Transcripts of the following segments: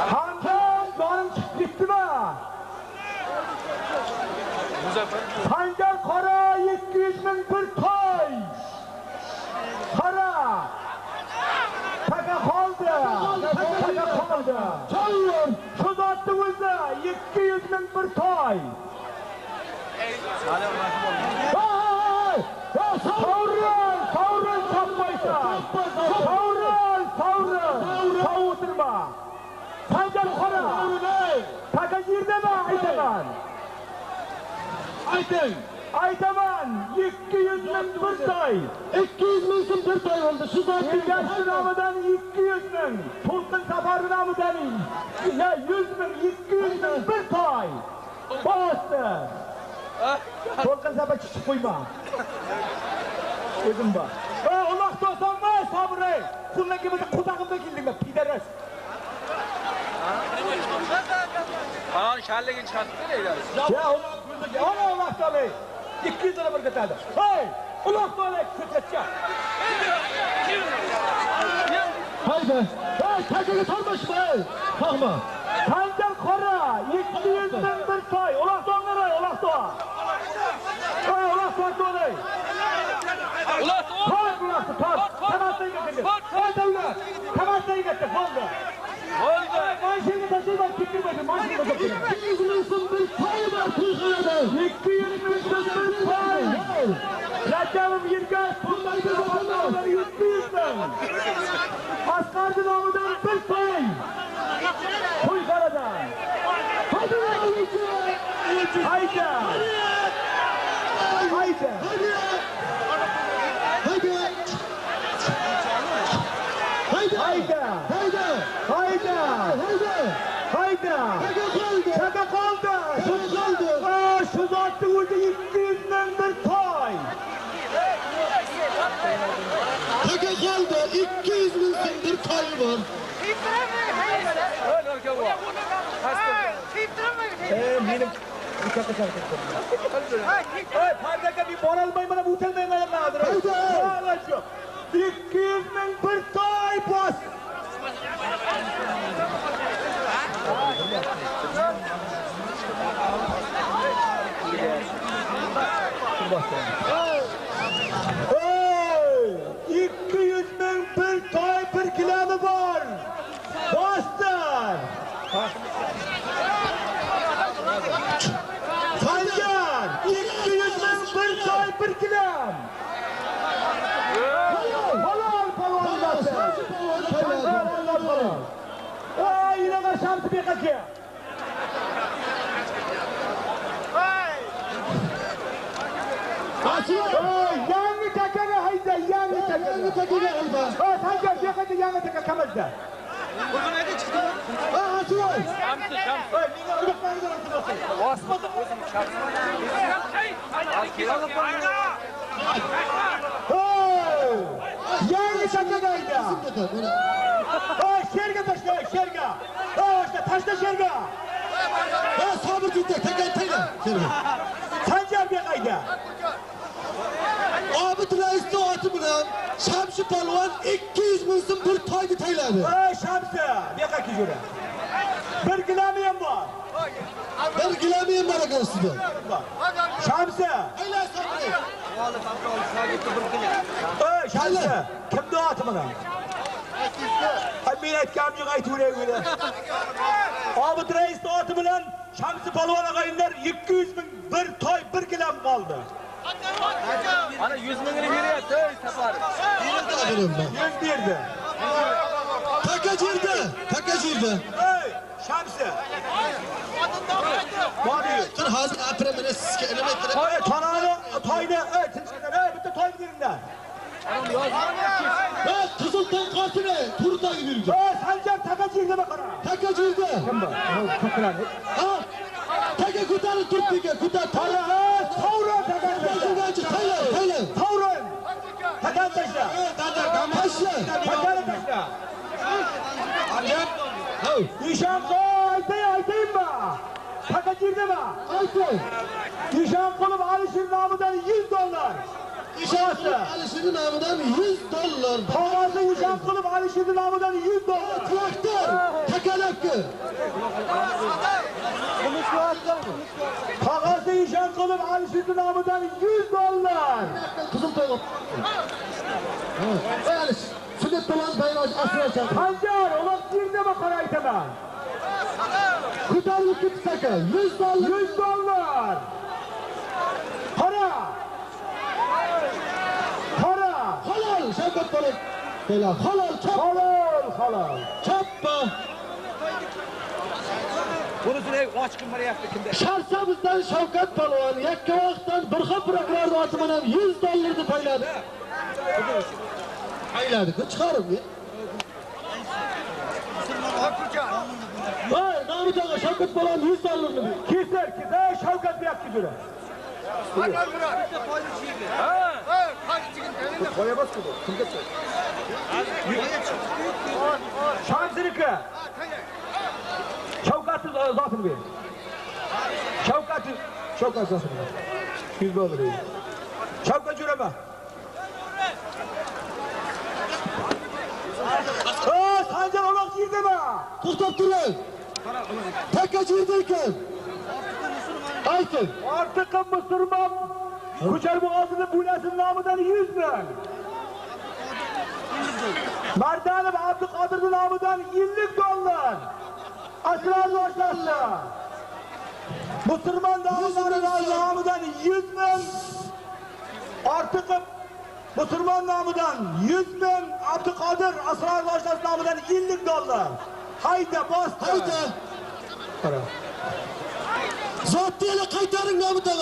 Handan canım çıktı mı? Sancar Kara 200 bin bir toy. Kara. Taka kaldı. Taka kaldı. Çayır. Şu zattığımızda 200 bin bir toy. Savrun sapmaysan. Savrun. Savutırma. Sancar Kara. Taka girdi mi aytaman? Aytaman 200 bin bir toy. 200 bin bir toy oldu. Şu zaten Ergaçlı namıdan 200 bin. Tulkun Safarı namıdan 100 bin, 200 bin bir toy. Bastı. Tulkun Safarı çıkıp koyma. Özüm bak. Allah dostum mu sabrı? Kullan gibi kudağımda girdim ben pideriz. Kaan şerlegin çıkarttık neydi? Ya Allah dolayı. 200 lira bir getirdi. Hey! Allah dolayı kütleteceğim. haydi. Takılı tarmış mı? Kalma. Sancar Kara 200 bin bir toy. Allah dolayı, Allah dolayı. Allah dolayı. Ulan Kamatayı getirdi. Kamatayı getirdi. Oldu. Maaşını taşıyla tükürmedi. Maaşını da tükürmedi. 200 bin bir toy var Türkiye'de. 200 bin bir toy. Recavım Yirgaz. Bunları bir zamanlar 100 bin. Askarcı namıdan bir toy. Kuy Karadan. Hadi lan. Haydi. Haydi. Haydi. Haydi. Haydi. Haydi. Haydi. Haydi. Haydi. Şaka kaldı. Şu zaten orada 200 bin bir toy. Taka kaldı. 200 bin bir toy var. Benim uçakta çalışıyorum. Pardaka bir boralmayın bana bu utanmayın ayaklardır. Haydi. 200 bin bir toy bas. Hey! 200 bin bir toy bir kilomu var. Bastır. Sancar 200 bin bir toy bir kilom. Halal pavan zaten. Halal pavan. Yine var şamsı bir kaçı. Yangi takana hayda, yangi takana. Sancar bir kaçı yangi takana kamazda. Uzun ede çıktı. Açıvay. Şamsı. Basmadım özüm şamsı. Yangi takana şerga taşla, şerga. Taşla şerga. Sabır gitti. Taka. Sancar bir kayda. Abid Reis'te atı bilen Şamşı Palvan 200 bin bir toydu tayladı. Şamsı, bir kaki jüre. Bir kilomiyem var. Ben gilemeyen barakasıdır. Şamsı. Hayla sabri. Şamsı, kim dağıtı bana? Amin etkamcı gayet öyle öyle. Abid Reis dağıtı bilen Şamsı Palvan'a kayınlar 200 bin bir toy bir kilom kaldı. Ana 100 bin lira veriyor. Töy saparı. Alırım ben. 100 verdi. Takacırdı. Hey Şamsı. Var diyor. Sen hazır apremene siske elemetre. Hayır tanağını toyda. Evet bitti toy birinde. Ben Kızıltan Kasım'e turda gidiyorum. Sancar takacırdı bakana. Takacırdı. Kim bu? Çok kıran. Taka kutarı tut dike kutar. Tavrın takacırdı. Taylan. Tavrın. Takan taşla. Taşla. Takanı taşla. İşan aytayım mı? Takacırdı mı? Aytay. İşan kolum Alişir namıdan $100. Alişir'in namından $100. Havası İşan kolum Alişir'in namıdan $100. Traktör. Tekerlek Belki. Kağızda işen kılıp Alişit'in namıdan $100. Kızım toyga. Yani sünnet dolan bayrağı asıl çarptı. Sancar, ola girmeme karaytama. Kutarlık gitsek $100. $100. Para. Para. Halal Şevket Balık. Böyle halal çap. Halal. Çapma. Bunusunu açkın var yaptı kimde? Şarsabızdan Şevket Balık'ın yakka vakittan bir kapı bıraklardı atımına $100 payladı. Payladı. Çıkarım ya. Vay Namık Ağa Şevket Balık'ın $100'ını. Keser, Şavkat bir yaptı göre. Koya bas kudu. Şansırıkı. Şavkat'ın zatını verin. Şavkat zatını verin. $100 iyi. Şavkat cüreme. Sancar olak değil deme. Tuhtap durun. Tekkaç yerdeyken. Aytın. Artık Müslüman Kuçer Boğazı'nın bulasının namıdan 100 bin. Merdanım Abdülkadir'in namıdan $50. Asrar başlarsa. Müslüman namıdan 100 bin. Artık Müslüman namıdan 100 bin. Abdülkadir Asrar başlarsa namıdan $50. Haydi bastı. Haydi. Para. Zat diyeyle kaytarın Namık Ağa.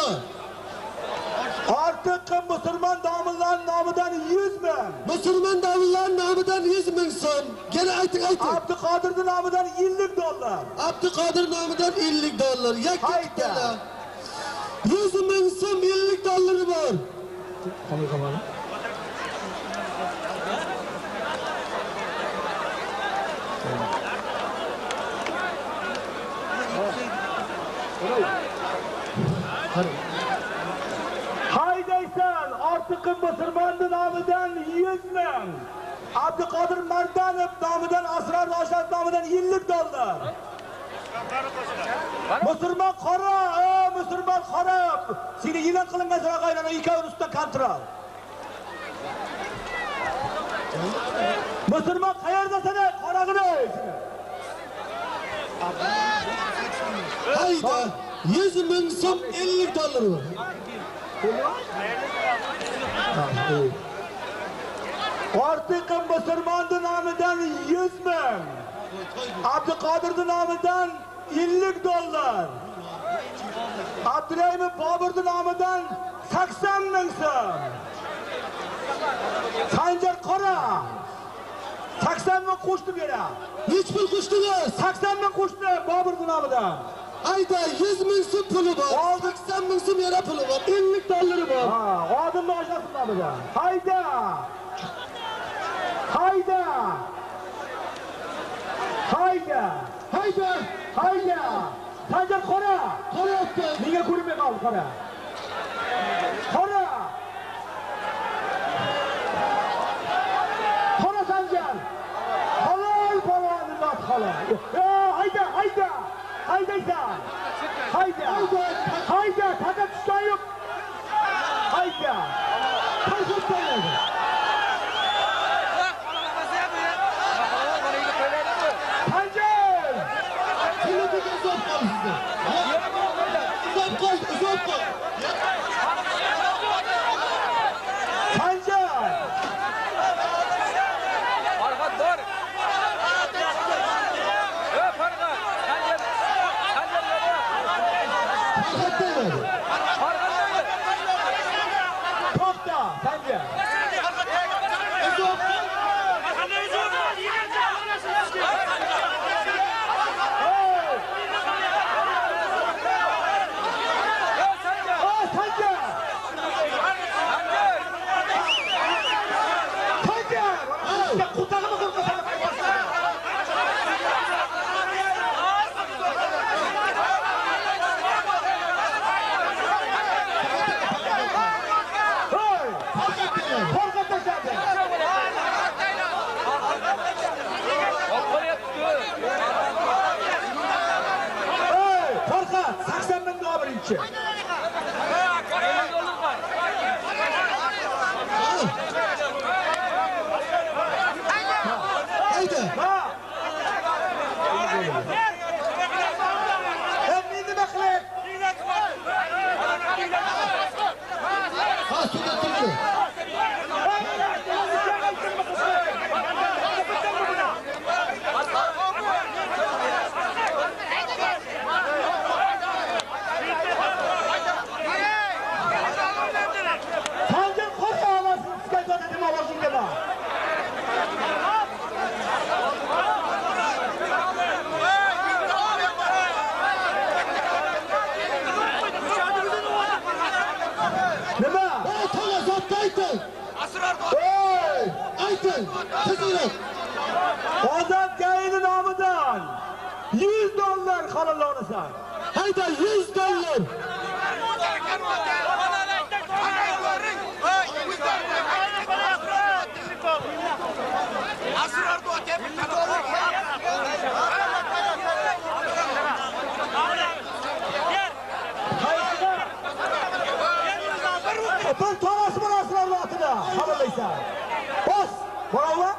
Artık Müslüman damılların namıdan 100 bin. Müslüman davulların namıdan 100.000 son. Gene aytın. Abdülkadir'in namıdan $50. Abdülkadir namıdan $50. Yak Haydi. yakıtlarla. 100.000 son $50 var. Haydaysan artık Müslüman'ın namıdan 100 bin. Abdülkadir Merdanov namıdan Asrar Raşat namıdan $50. Müslüman kara, Müslüman kara. Seni ilan kılıngan sıra kaynana 2 ay üstten kontrol. Müslüman kayarda sana karagını Hayda. 100.000 son $50 var. Artık Müslüman'ın namıdan 100 bin. Abdülkadir'in namıdan $50. Abdülhamid Babır'ın namıdan 80 bin son. Sancar Kara 80 bin kuştu bir yere. Hiçbir kuştunuz. 80 bin kuştu Babır'ın namıdan. Hayda 100.000 son pulu var. 80.000 son yara pulu var. $50 var. Ha, o adamın aşağısın namıdan. Hayda. Hayda. Hayda. Hayda. Hayda. Sancar Kara. Kara yaptı. Niye kurumaya kaldı Kara? Kara. Kara Sancar. Halal palanı lat halal. Hayda. Haydaysan. Hayda. Hayda. Takat tuştan yok. Hayda. Takat tanıdı. Sancar. Şimdi bir de zor kal size. Zor kal. Sancar. Farkat dur. Farkat. Sancar yok. Farkat demedi. Farkat yok. Çok da. Sancar. kishi. Haydi. Ha. Endi nima qilib? Ha, suda turdi. Sanjir qo'y olasini sizga dedim ovozingga bor. Nima? Ey, to'la zotni ayting. Ey! Ayting. Tezroq. Ozod Gaini nomidan $100 xalollanasan. Hayda, $100. Bir tanesi bana asırarlı atına xalollaysan. Bos! Boralma!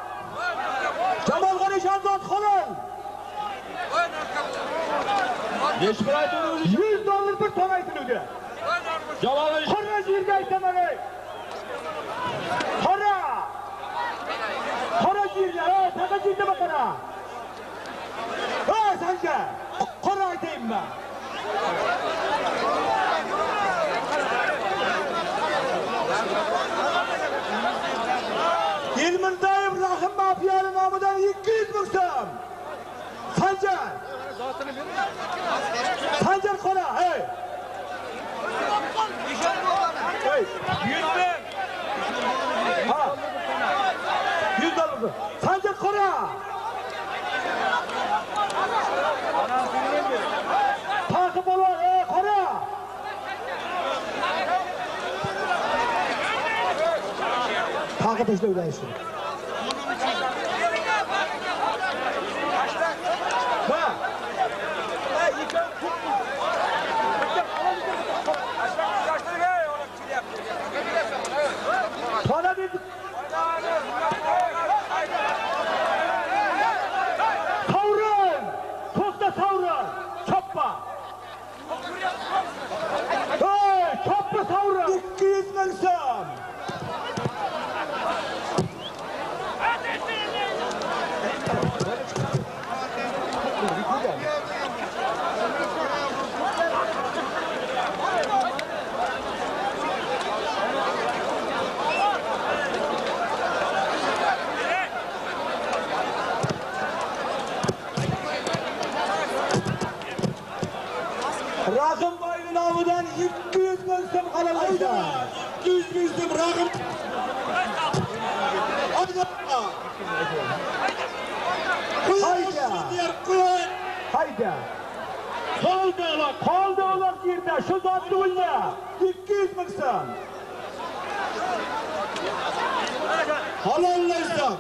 Jamal G'anishon zot xolol! Nechta aytdingiz? $100 bir ton aytiluvdi. Jalol Qora yerga aytaman ey. Qora! Qora yerga, ha, taqa yerga baqara. Ha, senga. Qora aytayım ben. Ilmindayım Rahim Mafiyali nomidan 200 ming so'm. Sanjar. Sanjar qora, hey. Hey, 100 ming. Ha. $100. Sanjar qora. Takip olun, hey, qora. Takip tashlaydi işte. Ha. Bana bir Savrun! Kokta savrun! Çoppa! Hey! Çoppa savrun! 200 ming so'm! Rahim Boy'un nomidan 200 ming so'm xalolaysan. 200 ming so'm Rahim. Hayda. Qo'y. Hayda. Qoldi ular yerda. Shu zotni o'ldi. 200 ming so'm. Halollaysan.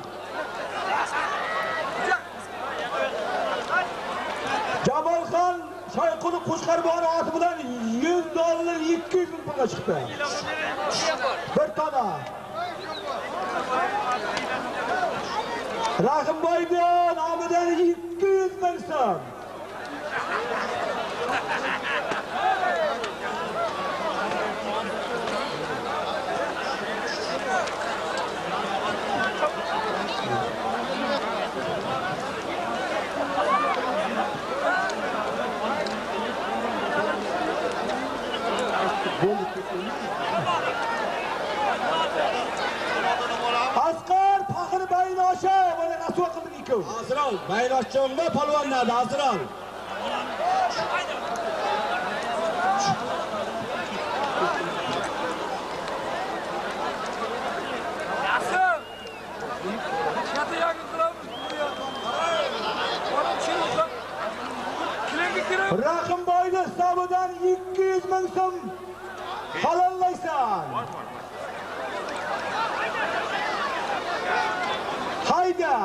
Jamolxon Shoyqulov Qo'shqarboni oti bilan $100 200 ming pulga chiqdi. Bir tona. Rahimboyning nomidan 200 ming so'm. Asqar Faxri Baynosha mana rasvo qildik ikov. Azral, bayroqchonda polvonlarni Azral. Rahimboyning hisobidan 200 ming so'm halollaysan. Hayda.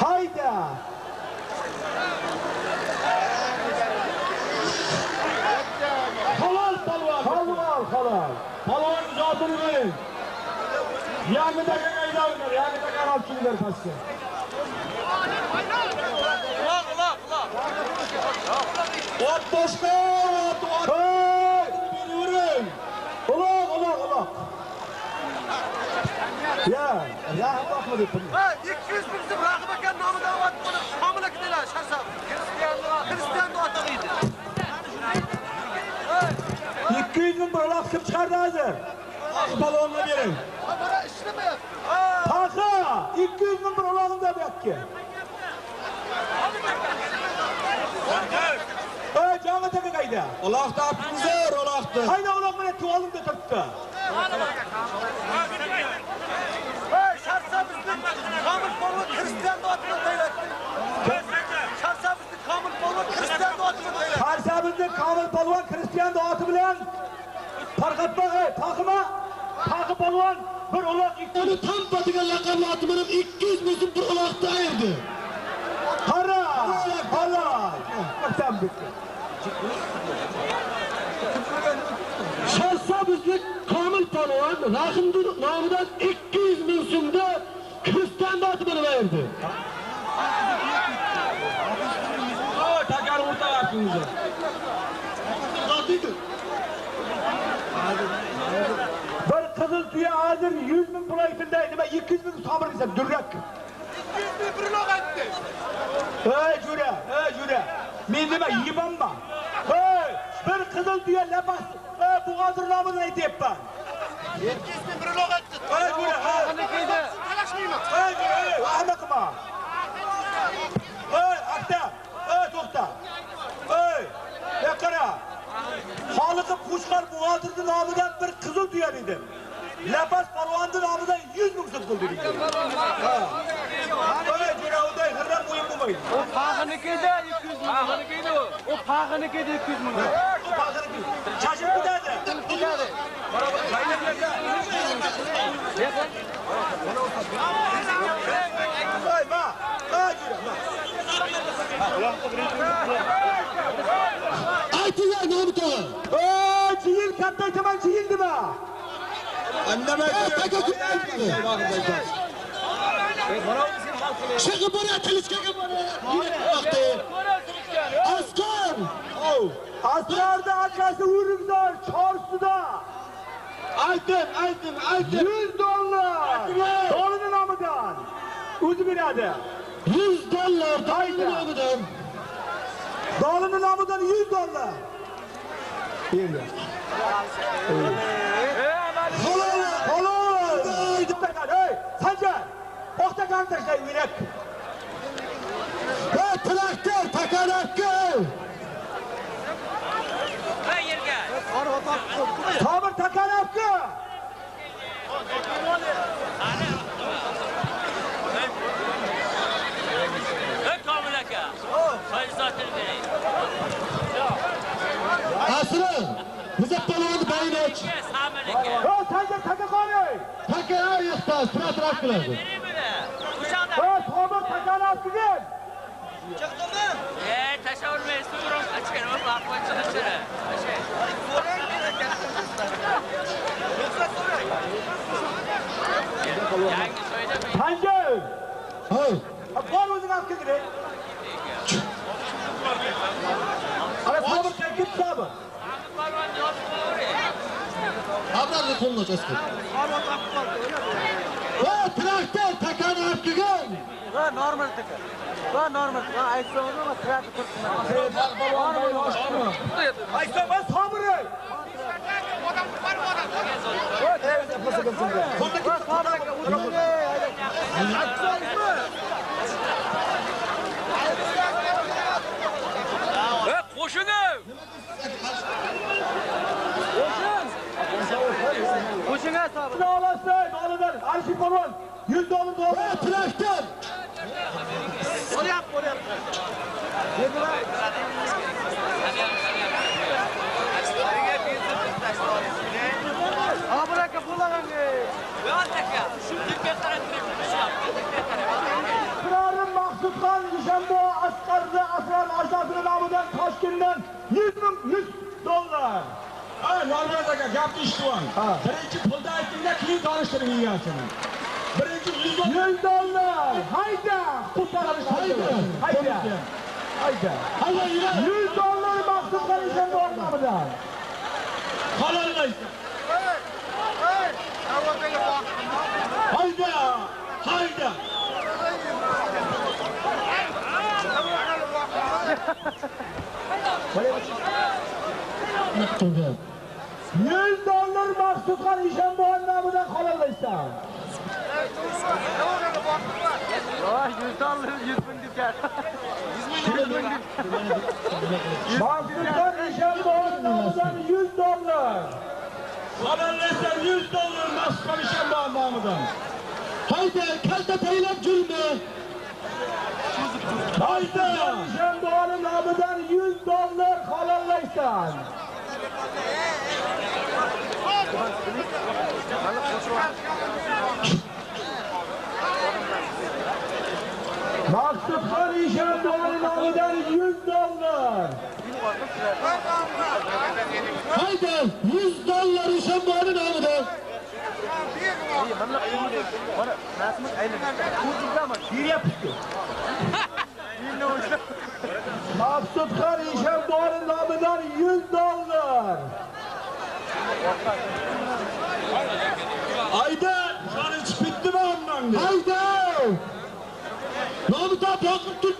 Hayda. ber pastga. Uloq. Ot boshqa, ot. Hey! Yürüyün. Uloq. Ya, rahim bakma deptim. 200 bin bizim Rag'ib aka nomidan ot buni homila kitilar sharsab. Kristian otamaydi. 200 bin bir uloq kim chiqardi hozir? Balonla verin. Kamera ishlamayapti. Taqa, 200 bin bir uloqni da bu yoqqa. Hey, Janga taka qayda? Uloqda apingizlar, uloqda. Qayda uloq bilan tuvolimda turibdi. Hey, sharsab bizning Komil polvon Kristian otidan taylatdi. Sharsab bizning Komil polvon Kristian otidan taylatdi. Qarsabizning Komil polvon Kristian oti bilan tarqatma, taqima. Taqi polvon bir uloq Onu tam batıgan laqabli atı benim 200 bin bir uloqda ayırdı. qara. Qasam bitti. Şahsabızlık Kamil Palvan, Rahim'dir namıdan 200 bin sümde Hristiyan da atı benim ayırdı. Takar o'rta yapingizlar. Atıydı. Bir qizil tuya hozir 100 bin pul aytildi. Nima 200 bin sabr desa durrak. 200 bin bir uloq aytdi. Hey jura. Men nima yeymanmi? Hey, bir qizil tuya labas. Bu hozir nomini aytyapman. 200 bin bir uloq aytdi. Hey jura. Talashmayman. Hey jura. Ana qilma. Hey, akta. Hey, to'xta. Hey, qara. Xoliqi Qo'shqar buxotirning nomidan bir qizil tuya dedim. Lapas polvonning nomidan 100 ming so'm qildi. Hey, jura, unday xirram o'yin bo'lmaydi. O pag'iniki-da 200 ming. Pag'iniki-da o pag'iniki-da 200 ming. Chashib ketadi. Hey, ma. Hey, jura. Aytılar namı tağı. Hey, çiyil katta aytaman çiyildi mi? Anneme kaka kutlaydı. Şaka bana teleskaka bana. Baktı. Askar. Asrarda akası Urug'da, Çarşı'da. Aytın. 100 dolar. Dolunun namıdan. Uzun bir adı. 100 dolar dayının namıdan. Dolunun namıdan 100 dolar. Geliyor. Halal. Hey, Sancar. Okta kan taşlayı yürek. Ve traktör takan hakkı. Sabır takan hakkı. Asrın. Bize balonu bayın aç. Hey, Sancar taka kanı. Takan ayıkta. Sıra traktörlerdi. Hey, sabır takan hakkı gel. Chiqdimi? Tasavvurmaysiz, biroz ochgan va qo'yib chiqishini. Yangi so'yda Sancar. Hay. Var o'zing olib kelgin. Ana sabır sen git sabır. polvon yozib qo'ying. Ablarla kolunu açasın. Ve traktör takan hakkı gel. Va normal taka. Va normal. Va aytsangiz ama traktor turibman. Aysa ben sabırı. Qo'shini! Qo'shinga sabr. Ne olasın? Dağlıdan. Arşif olun. 100 dolar dolar. Ve traktör. Bo'lyapti. Abi aka bo'laganga. Kırarım Maksutkan Nişanbo Askarlı Asrar Aşağısının namıdan Taşkın'dan 100 dolar. Ha, normal taka, gap iş tuan. Birinci pulda aytdingda keyin tanishtiring egasini. Birinchi 100 dollar. Hayda. Kurtaramiz. Hayda. Hayda yürü. 100 dollar Maqsud Qalishan nomidan. Halollaysan. Hayda. Hayda. Yaptım 100 dollar Maqsud Qalishan nomidan halollaysan. 100 dolar 100 bin dikkat. Maqsud Qalishan nomidan 100 dollar. Halollaysan 100 dollar Maqsud Qalishan nomidan. Hayda kalta taylab jurma. Hayda. Qalishan nomidan 100 dollar halollaysan. Maqsud Qalishan nomidan 100 dollar. Hayda 100 dollar Ishonboyning nomidan. Maqsud Qalishan nomidan 100 dollar. Hayda qani chiqib bitdimi ondan? Hayda. Nomida boqib tut.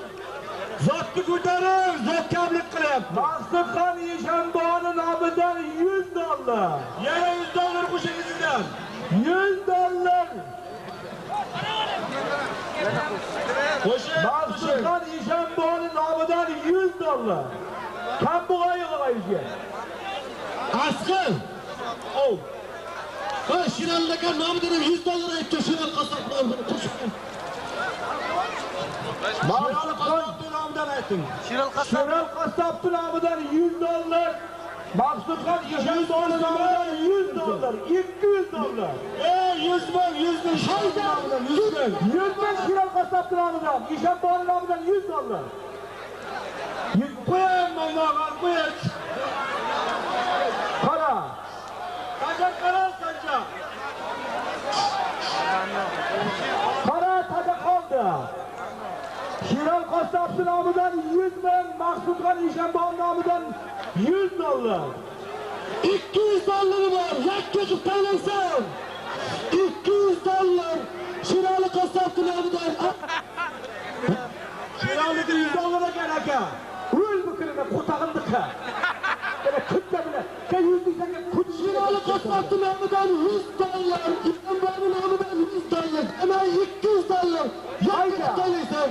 Zotni ko'tarib, zotkamlik qilyapti. Maqsud Qalishan nomidan 100 dollar. Yana 100 dollar qo'shingizdan. 100 dollar. Qo'shing. Maqsud Qalishan nomidan 100 dollar. Kam bo'g'ayga. Asqi. Oh. Ha, Shiralaka nomidan 100 dollar aytdi, Shiral qasob nomidan qo'shib. Shiral qasob nomidan aytdim. Shiral Qasob nomidan 100 dollar. Maqsud Qalishan nomidan 100 dollar. 200 dollar. 100 bin Hayda. 100 bin. 100 bin Shiral Qasob nomidan. Ishonboy nomidan 100 dollar. Qo'yaman ma'lum qo'yach. Qara. Qachon qaralsancha. Qara taja qoldi. Shiral Qasob nomidan 100 bin, Maqsud Qalishan nomidan 100 dollar. 200 dollar var. Yaklaşık tanınsan. 200 dollar. Şiralı kasap nomidan. Şiralı 100 dollara gerek ha. O'l bukirina qo'tag'indiqa. Mana kutta bilan, ka yulduzlarga kut Şiralı kasap nomidan 100 dollar. İstanbul'un nomidan 100 dollar. Ama 200 dollar. Yaklaşık tanınsan.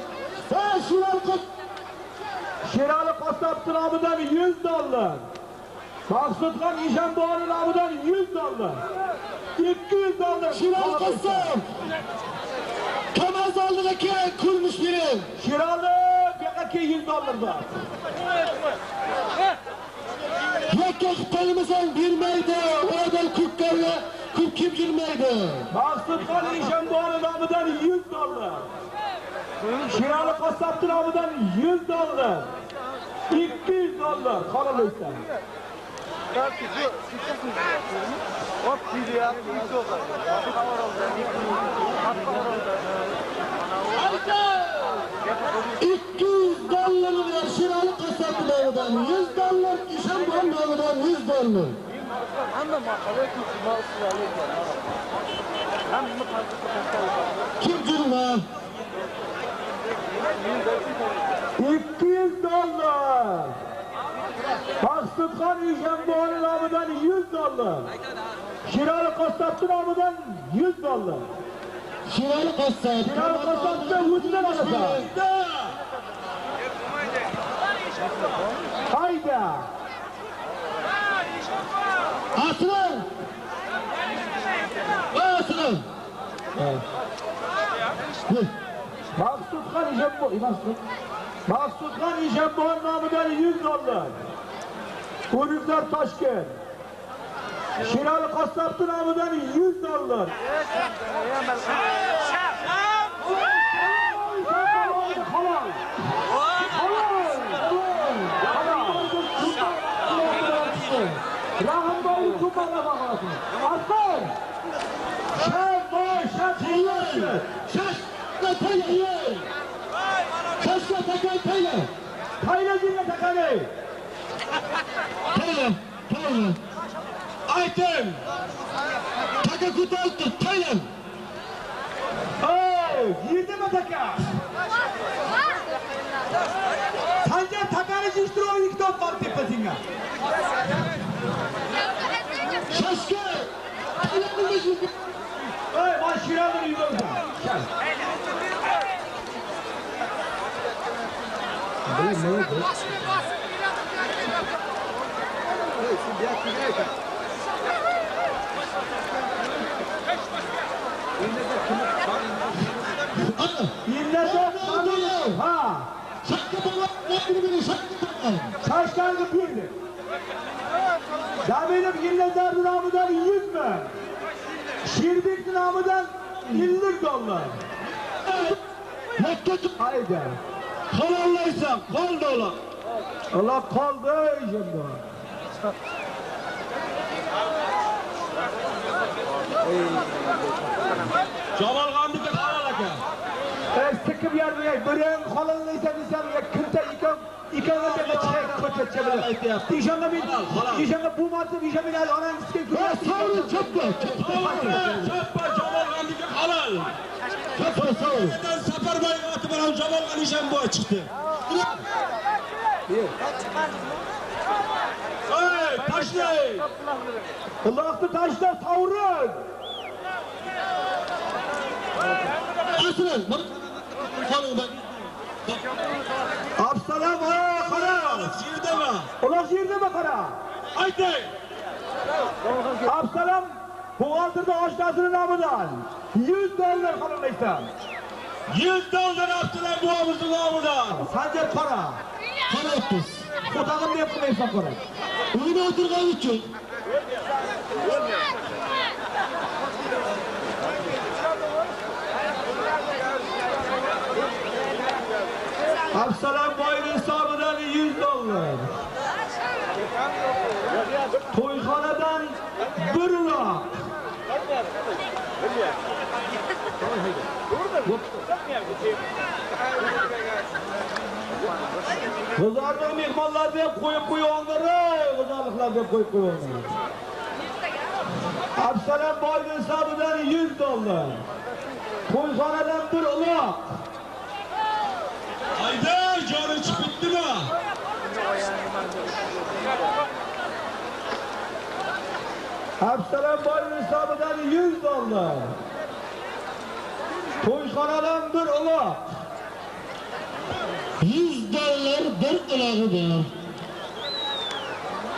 Ha şiralı kasap. Shirali Qasob nomidan 100 dollar. Maqsud Qalishan nomidan 100 dollar. 200 dollar. Şiralı kasap. Kamaz aldığı ki kurmuş biri. Shirali buyoqqa 100 dollar bor. Yaklaşık tanımızdan bilmeydi. Oradan kukkarla kuk kim girmeydi. Maqsud Qalishan nomidan 100 dollar. Shirali Qasob nomidan 100 dollar. 200 dollar. Qolalaysan. Hop gidiyor. 200 dollar ver Şiralı kasap nomidan. 100 dollar İşanboy nomidan 100 dollar. Kim cürme? 200 dollar. Maqsud Qalishan nomidan 100 dollar. Shirali Qasob nomidan 100 dollar. Şiralı kasap. Shirali Qasobda o'zidan olasan. Hayda. Aslan. Aslan. Maqsud Qalishan Maqsud Qalishan nomidan 100 dollar. O'riklar Toshkent. Shirali Qasob nomidan 100 dollar. Halol. Rahimboy ko'para bag'asini. Aslan. Shayboy Shayboy. Tayla. Taşla takan Tayla. Tayla dinle takanı. Tayla. Tayla. Ayten. Taka kutu altı Tayla. Girdi mi taka? Sancar takanı şiştir o ilk top var tepesine. Şaşkı. Tayla'nın başı. Baş şiradır yürüyorsun. Gel. İllete tanıyor. Ha. Şaşkı baba. Ne biri şaşkı takan. Şaşkangı birdi. Ya benim illete namıdan 100 mü? Şirbik namıdan 50 dolar. Yakka tut. Haydi. Kalallaysan kal da ola. Allah kaldı şimdi. Jamal Gandhi'de kalal aka. Sıkıp yarmaya, bırın kalınlıysa desem ya kırta ikan da çek kötüçe bile. Dişanla bir, dişanla bu matı dişanla bir anan sıkıntı. Ya savrun çöpme. Çöpme Jamal Gandhi'de kalal. Çöpme savrun. Neden Seferbay'ın atı bana Jamal Gandhi'den bu çıktı. Hey taşlayın. Kulaklı taşlar savrun. Aslan. Kalın ben. Absalam ha kara. Şiirde mi? Ulan şiirde mi kara? Haydi. Absalam bu altında aşağısının namıdan 100 dolar kalınlıysa. 100 dolar attılar bu havuzun namıdan. Sadece para. Para attız. Otağın ne yapmayırsan para. Oyuna oturgan için. Absalam boyun hesabından 100 dolar. Toyxanadan 1 lak. Kızardığı mehmanlar deyip koyup onları. Kızarlıklar deyip koyup onları. Absalam boyun hesabından 100 dolar. Toyxanadan 1 lak. Haydi canı hiç bitti mi? Absalam boyun hesabından 100 dolar. Toyxanadan 1 lak. 100 dolar bir ilahıdır.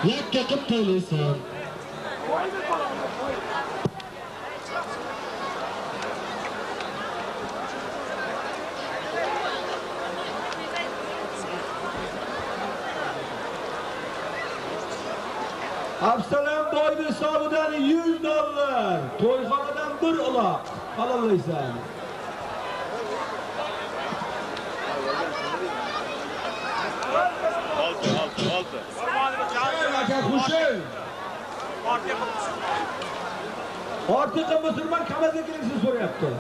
Yak yakıp töyleysen. Absalam boyun hesabından 100 dolar. Toyxanadan 1 lak. Kalınlıysan. Altı. Aka kuşun. Artık Müslüman Kemal'dekilerinizi soruyordu.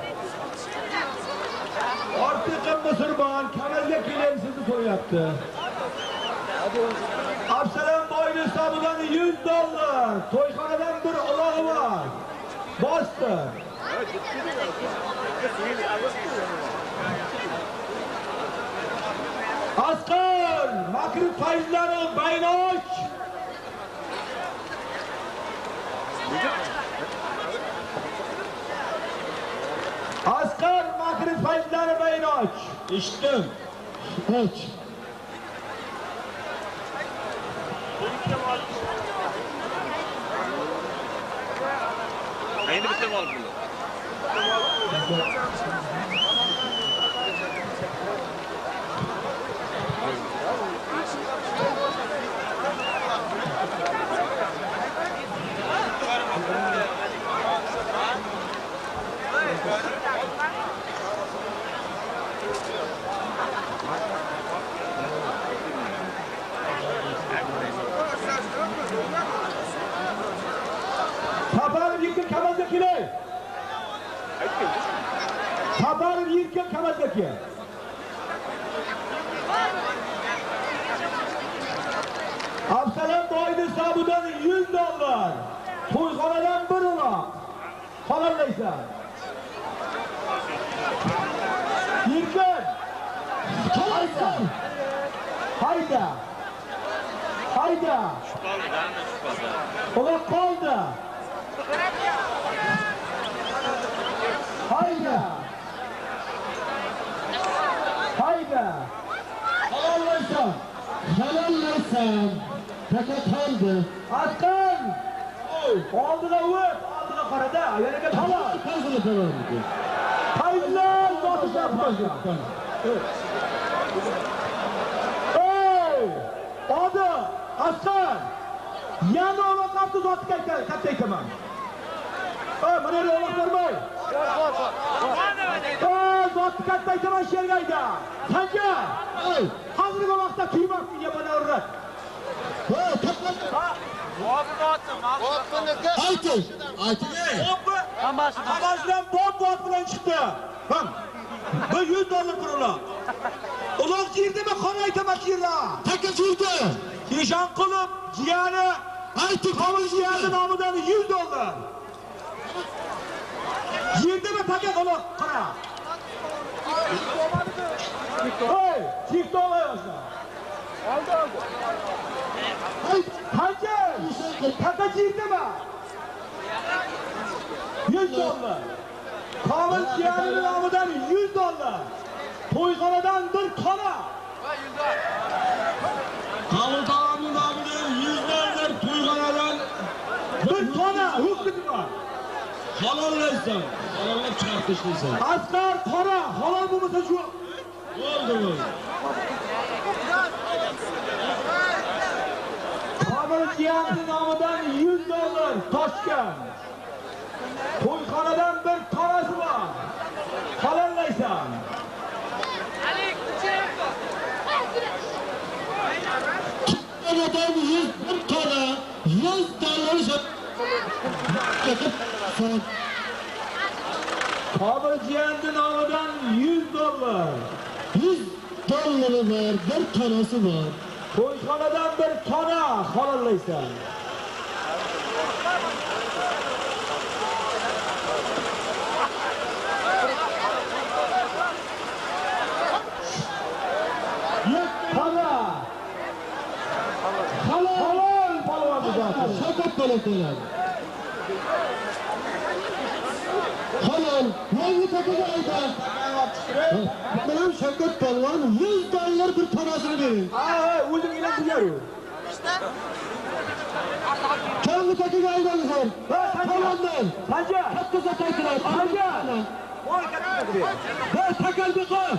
Artık Müslüman Kemal'dekilerinizi soruyordu. Absalam boyun hesabından 100 dolar. Toyxanadan 1 olağı var. Bastı. Askar, makrif faizleri bayını aç. Askar, makrif faizleri bayını aç. İçtim. Aç. Yeni bir şey var burada. Saparı yıktı Kemal'dekiler. Saparı aka. Absalom boyni hisobidan $100. To'yxonadan bir uloq. Qo'llaysan. Yirgin. Qo'llaysan. Hayda. Hayda. Uloq qoldi. Hayda. Hayda. Qo'llaysan. Qo'llaysan. Fakat oldi. Aslan! Oldiga o't, oldiga qarada, yanaga talab. Qazini qo'yadi. Haylar botishab qo'ygan. Ey! Odi, Aslan! Yana ona qapti zotib katta ekaman. Mana yo'q bermay. Zotib katta ekaman shergayda. Qancha? Hozirgi vaqtda qiymat yemana urrat. Ayting. Hammasidan bot bilan chiqdi. Ham. $100 bir uloq. Uloq jirdimi, xona aytaman jirlar. Taka jirdi. Nishon qilib, jiyani, Ayting, qovul jiyani nomidan $100. Jirdimi taka uloq, qara. Hey, chiqdi olaysan. Oldi. Qancha? Taka jirdimi? $100. Qovul jiyani nomidan $100. To'yxonadan bir xona. Qovul taomi nomidan $100. To'yxonadan bir xona hukmi bor. Halollaysan. Halollab chiqarib tashlaysan. Asqar qora, halol bo'lmasa shu. Bo'ldi bu. Qovul jiyani nomidan $100 toshgan. To'yxonadan bir xonasi bor. Halollaysan. Adam 101 tane $100 Qovul jiyani nomidan $100. $100 var, bir tanesi var. To'yxonadan bir xona halollaysan. Xona. Halol polvon zoti. Şakat balıklar. Halol, yangi takaga ayta. Benim Şakat Palvan $100 bir tanasını verin. O'zing ila biliyor. Yangi takaga aytangizlar. Palvandan. Qancha? Katta zakaytilar. Qancha? Voy katta. Takalbi qo'y.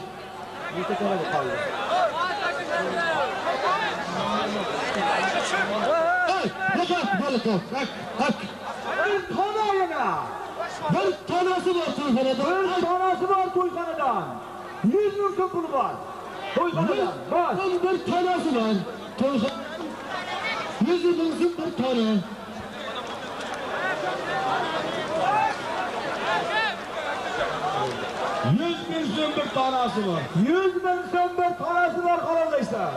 Bakat balık o. Hak. Bir xona yana. Bir tanesi var to'yxonadan. Bir xonasi bor to'yxonadan. 100 ming so'm puli bor. To'yxonadan. Bor. Bir tanesi var. To'yxonadan. 100 ming so'm bir tane. bir tanesi var. 100 ming so'm bir tanesi var qarorlaysan.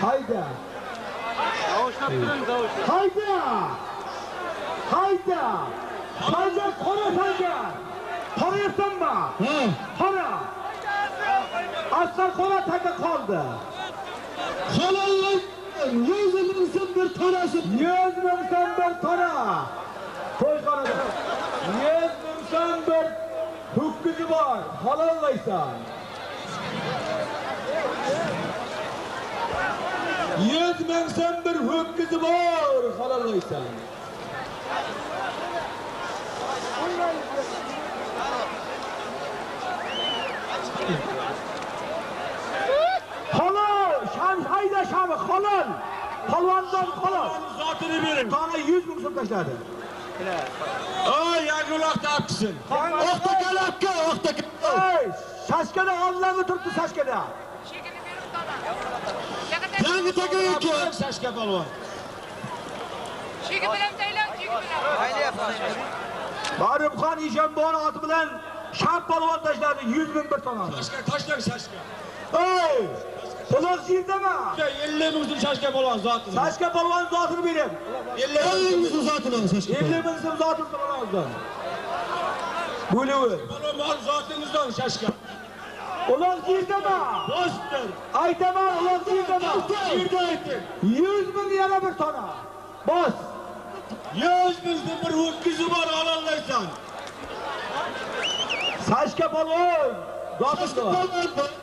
Hayda. Hayda. Hayda. Hayda qora hayda. Qarayapsanmi? Qora. Aslan qora taka qoldi. Halollar 100 ming so'm bir tanesi. 100 ming so'm bir tona. To'yxonada 100 ming so'm bir hukmi bor. Halollaysan. 100 ming so'm bir hukmi bor. Halollaysan. Halol, sham hayda shami halol. Palvondan halol. Zotini bering. Tona 100 ming so'm tashladi. Yangi uloqda olibsin. Oqta kalakka, oqta kalakka. Ey, shashkada ollami turibdi shashkada. Yangi taka yoki. Sashka polvon. Chigi bilan taylan, chigi bilan. Barimxon Eshonboy oti bilan Sham polvon tashladi 100 ming bir tona. Tashlang Sashka. Ey! Ular sizdami? 50 ming so'm Sashka polvon zotini. Sashka polvon zotini bering. 50 ming zotini Sashka. 50 ming so'm zotini so'rayapman. Bo'laver. Polvon zotingizdan Sashka. Ular sizdami? Bostir. Aytaman, ular sizdami? Yerda ayting. 100 ming yana bir tona. Bos. 100 ming so'm bir ho'kizi bor olaysan. Sashka polvon zotini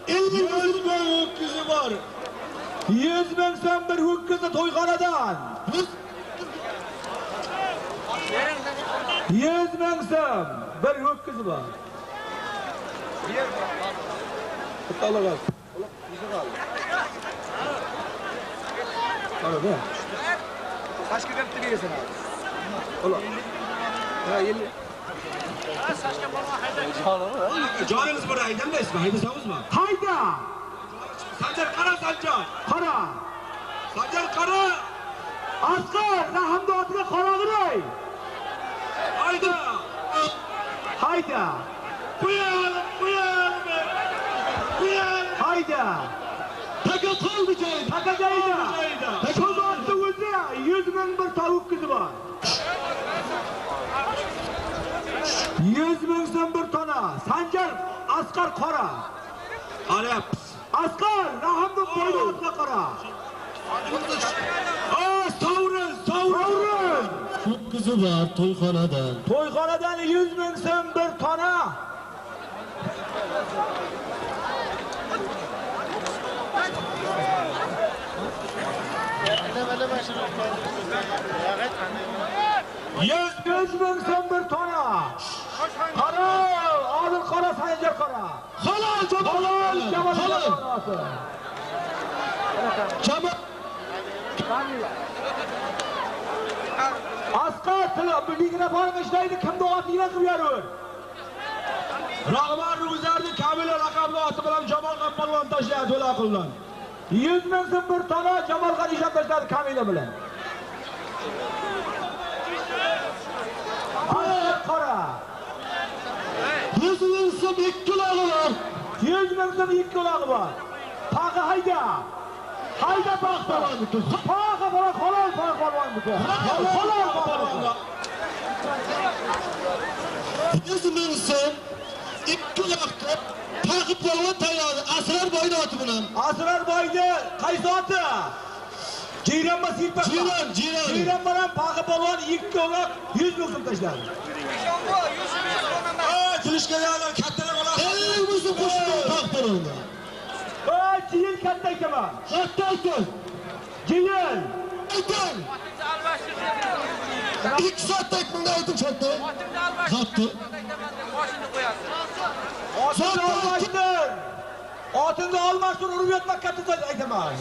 50 ming ho'kizi bor. 100 ming so'm bir ho'kizni to'yxonadan. 100 ming so'm bir ho'kizi bor. Talaga. Talaga. Sashka deb tiriyorsun abi. Ola. Ha, 50. Sashka polvon hayda. Canınız burada haydamayız mı? Haydasanız mı? Hayda. Sancar Kara Sancar. Qara. Sancar Kara. Asqar, rahmda otiga qarag'iray. Hayda. Hayda. Buyur. Hayda. Taka qoldi joyida. Taka joyida. Joyida. Shu zotni o'zi 100 ming bir tavuk qizi bor. 100 ming so'm bir tona. Sanjar Asqar qora. Arap. Asqar, rahmda qo'ydi otiga qara. Savrun. Ho'kizi bor to'yxonadan. To'yxonadan 100 ming so'm bir tona. Yüz ming so'm bir tona. Qara, Odil qora, Sanjar qora. Halol Halol, Jamal Halol. qora. Jamal. Asqar tili birligina borib ishlaydi, kimni otiga qilib yuraver. Rahman Ruzarni Kamila raqamli oti bilan Jamol Polvon tashladi to'la qildan. 100 ming so'm bir tona Jamol Qadishon tashladi Kamila bilan. Asqar qora. 100 ming so'm 2 log'i bor. 100 ming so'm 2 ulog'i bor. Paqa hayda. Hayda paqa. Paqa bola halol paqa polvonniki. Halol polvon. 100 ming so'm 2 log'i Taqib polvon tayyordi. Asrar boyni oti bilan. Asrar boyni qaysi oti? Jiran Masippa. Jiran. Jiran bilan paqa polvon 2 uloq 100 ming so'm tashladi. Kulishga yalar kattalar olar. 50 ming so'm qo'shdi Taqib polvonga. Jiyil katta aytaman. Katta ayting. Jiyil. Ayting. Otingizni almashtirib. 2 soatda aytmangda ayting katta. Otingizni almashtirib. Boshini qo'yasiz. Otini olmashtir. Otini olmashtir, urib yotma katta so'z aytaman.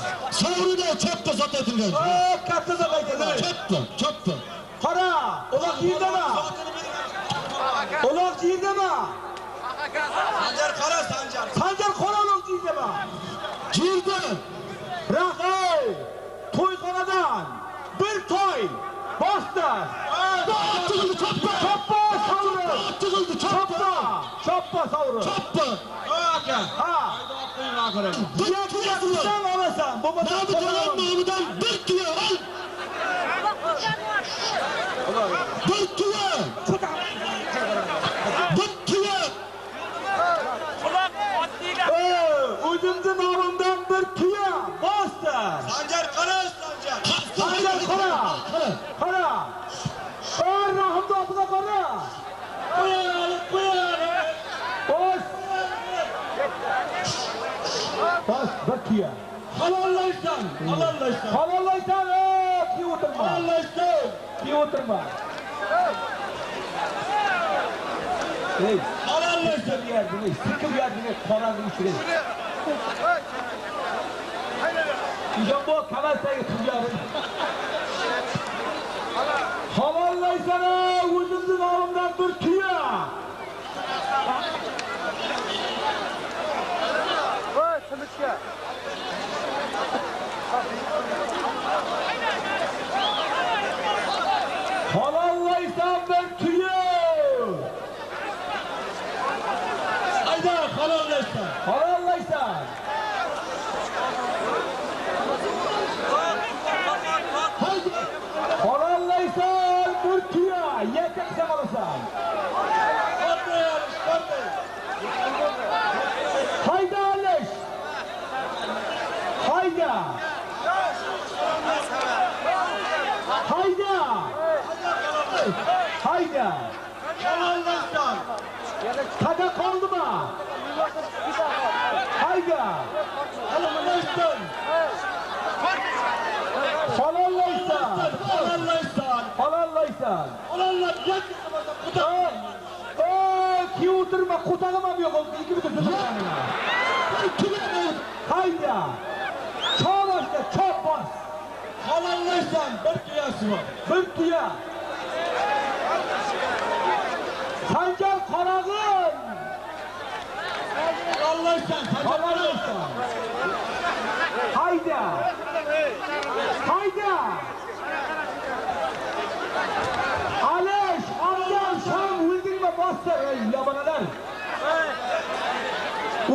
Sovrida chapda sot aytilgan. Katta so'z aytaman. Chapda. Qara, uloq jiydami? Uloq jiydami? Sancar Kara Sancar. Sanjar qora uloq jiydami? Jirda. Rahey, to'yxonadan bir to'y bosdi. Atıldı çappa. Choppa savri. Atıldı çappa. Choppa savri. Çappa. Aka. Ha. Sen olasan. Bo'lmasa Mahmud Alam Mahmud'dan bir kilo al. Bir kilo. Bir kilo. Uloq otliga. O'zimni nomimdan bir tuya bosdi. Sancar Kara Sancar. Sanjar qara. Qara. Rahmda otiga qara. Bos. Bos, bir tuya. Halollaysan. Halollaysan, ki o'tirma. Ki o'tirma. Ey, halollaysan yerdini, sikib yerdini, qorani ichida. Ijombo kavalsaga tuyarin. Halollaysan, o'zimni nomimdan bir tuya. Voy, Hayda. Halallaysan. Taga qoldimi? Hayda. Halallaysan. Halollaysan. Halallaysan. Halollaysan. Halallar yak. Ki o'tirma, qutag'im ham yo'q. Ikki bitta tuzaganina. Hayda. Cho'lashda cho'p bos. Halallaysan. Bir tuyasi bor. Bir tuya. Sanjar qorag'im. Halallaysan. Halollaysan. Hayda. Hayda. Alesh, Abdal, Sham, o'ldirma bosdi, yabonalar.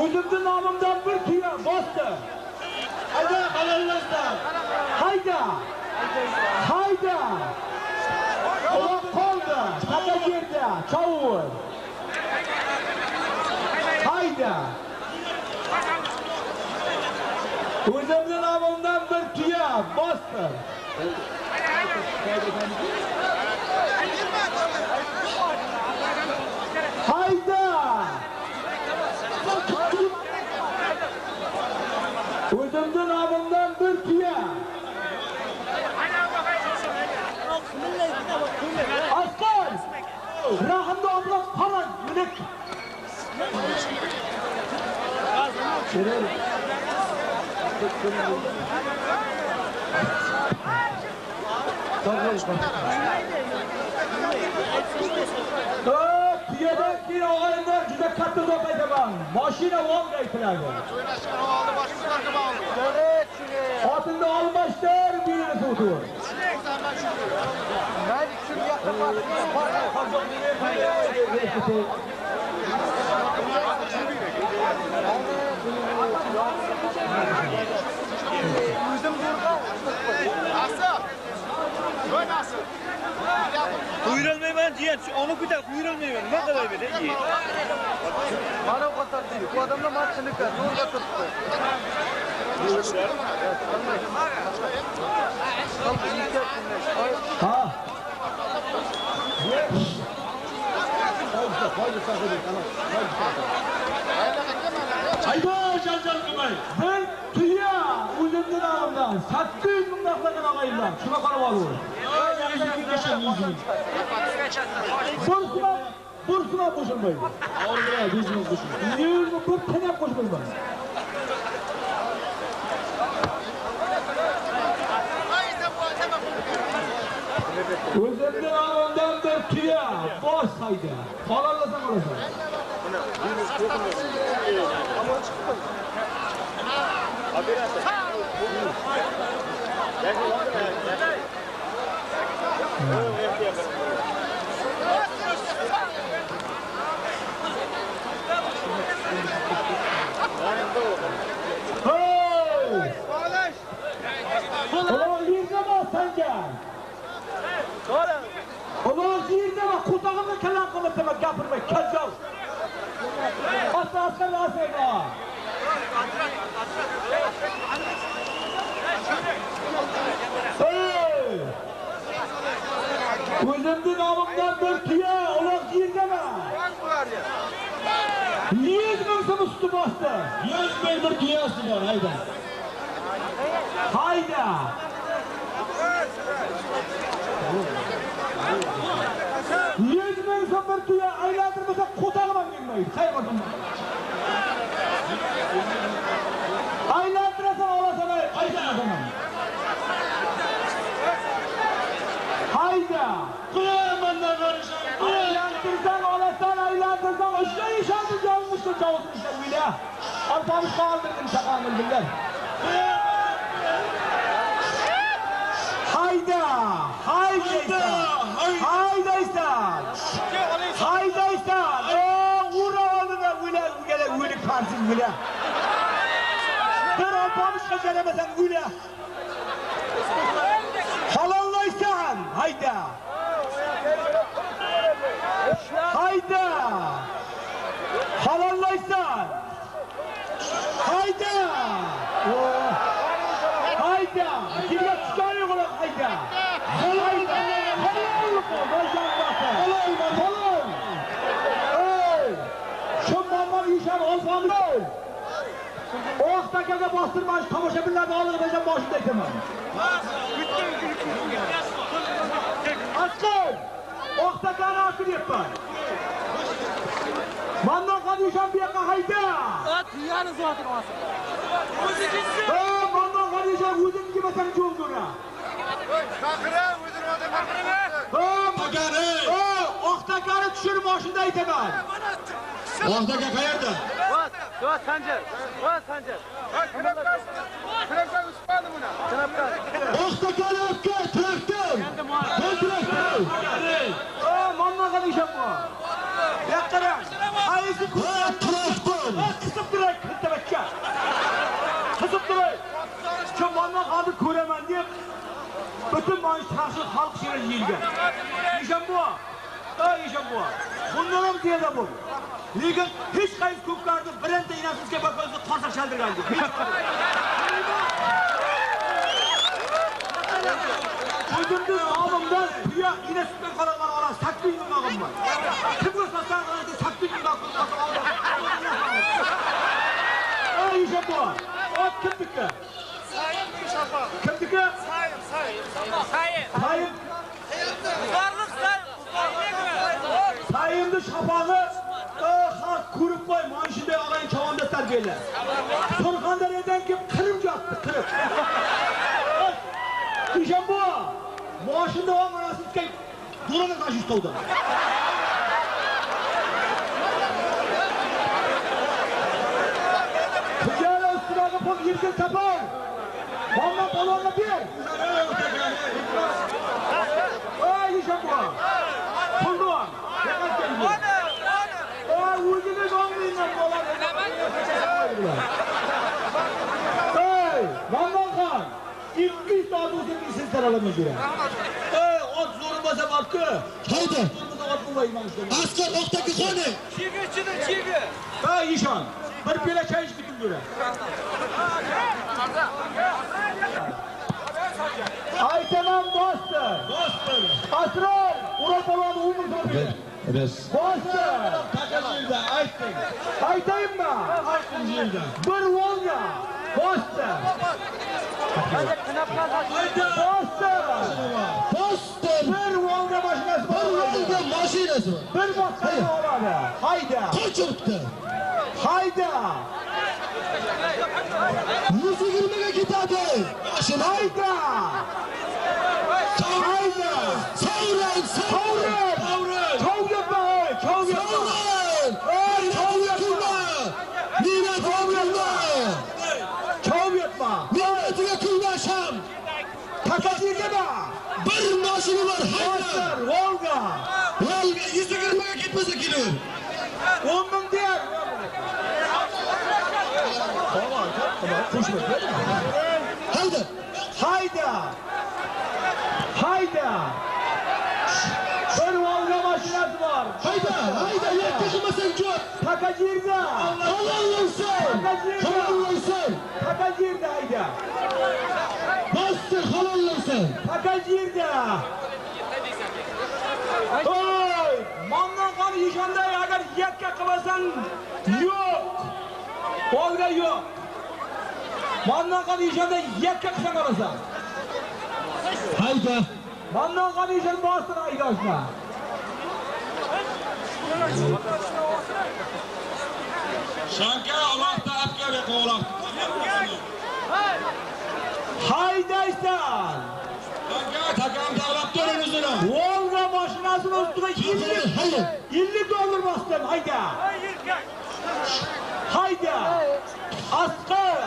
O'zimning nomimdan bir tuya bosdi. Hayda halallaysan. Hayda. Hayda. Uloq qoldi. Taqa yerda, chovur. Hayda. O'zimning nomimdan bir tuya bosdi. Hayda! O'zimning nomimdan bir tuya. Askar! Rahimni oblaq qarang, minik. Tuyadan keyin og'aylar juda katta gap aytaman. Mashina Volga aytiladi. Xotinni olmashdir, buyursa o'tir. Buyurulmayman jiyan, onu kuda buyurulmayman. Nima qilay dedi? Mana qo'tardi. Bu odamlar martiniga zo'rga turibdi. Ha. Hayda janjal qilmay. Ben tuya o'zimning nomimdan 800 ming naqlagan og'aylar. Shuna qarab ol. Bursuma qo'shilmaydi. Orada bizimiz qo'shib. 100 ming bir tana qo'shilmaydi. O'zimning nomimdan bir tuya bosh hayda. Qolallasan olasan. Hey! Ulan yerda bas Sanjar. Ulan yerda bas, qutag'imni kalam qilmasam gapirmay, kaljov. Asla asayma. Hey! O'zimning nomimdan bir tuya, uloq yerda bas. 100 ming so'm usti bosdi. 100 ming bir tuyasi bor, hayda. Hayda. Yüz ming so'm bir tuya aylantirmasa qo'tag'im ham kelmaydi. Xayr bo'lsin. Aylantirasa olasan, aylantirsan. Hayda. Qo'yamandan qarashan. Aylantirsan olasan, aylantirsan. O'sha ishonib yolmishda javobni o'yla. Orqamiz qoldirdim chaqandim billar. Hayda! Haydaysan! Haydaysan! Haydaysan! Ura oldida o'lik farsin o'la. Bir opamiz qajaramasan o'la. Halollaysan! Hayda! Hayda! Halollaysan! Hayda! Hayda! Kimga tushgan yo'q hayda! Hayda! Hayda! Oqtakaga bostirman, tomoshabinlarni olib o'zim boshida aytaman. Askar! Oqtakani oqiryapman. Mandan qadisham bu yoqqa hayda. Tuyani zotini olsin. Mandan qadisham o'zing kimasan jo'ngdura. Chaqira, o'zini odam chaqira. Oqtakani tushirib boshida aytaman. Oqtaka qayerda? Vat Sanjar. Knapka uspadi buni. Oqtakani aka, traktor. Ben traktor. Mandan qadisham bu. Yaqara. Qaysi Traktor. qisib turay, kittabakka. Qisib turay. Shu mandan qadni ko'raman deb bütün maaş taşı halk şirin yiyilgen. İşen bu. İşen bu. Bunların diye de bu. Lekin hiç kayıp kukardı, birente inasızke bakıyorsa tarsak şaldır geldi. Özümdüz ağımdan tüya inesizken kalanlar olan saklı yılın ağım var. Kim ıslatsan ağımda saklı yılın ağım var. İşen bu. O kimdik ki? Kimdik ki? Sayın. Sayındı şapağı halk kurup koy manşide alayın çavanda terbiyeler. Sorkandere'den kim kırımcı attı, kırıp. İşte bu. Maaşında o manasızken duranın taşı üstüldü. Tüccarı üstüne kapıp yirgin kapar. Vallahi balonla bir. İşte bu. Kulluğun. Yakat geldi. Ucunu donmayınlar dolar. Vandan Khan. 200 saat uzun bir siz tarafımız diye. Ot zorunmasa baktı. Haydi. Atmayayım işte. Asker Oqtaka qani? Çiği. İşan. Bir piyala çay içtik göre. Aytemem dostum. Asral. Urat olan umur tabii. Evet. Dostum. Takacılda aytding. Aytayım mı? Aytding yerda. Bir Volga. Dostum. Dostum. Bir Volga maşinası var. Volga mashinasi var. Bir maşinası var. Hayda. Kaç o'tdi? Hayda. 120'ga ketadi. Mashina. Hayda. Hayda. Savran. Çov yapma. Çov yapma. Çov yapma. Çov yapma. Milletiga kulmasham. Takacı deme. Bir mashina var. Hayda. Volga. Volga 120'ga ketmasa kelar. 10 bin diyor. Tamam. Konuşma. Hayda. Hayda. Bir Volga maşinası var. Hayda. Yaklaşmasan çok. Takacir'de. Halallaysan. Takacir'de hayda. Bastır halallaysan. Takacir'de. Oy! Mandan kanı yıkanday agar yakka kılasan yok. Volga yok. Mandan kanı yıkanday yakka kısan kılasan. Hayda. Mandan kanı yıkan bastır aydaşına. Shanka Allohda apga qo'laq. Haydaysan. Takam davlat turun o'zini. Volga maşinasının üstüne $50 bastın hayda. Hayda. Asqar.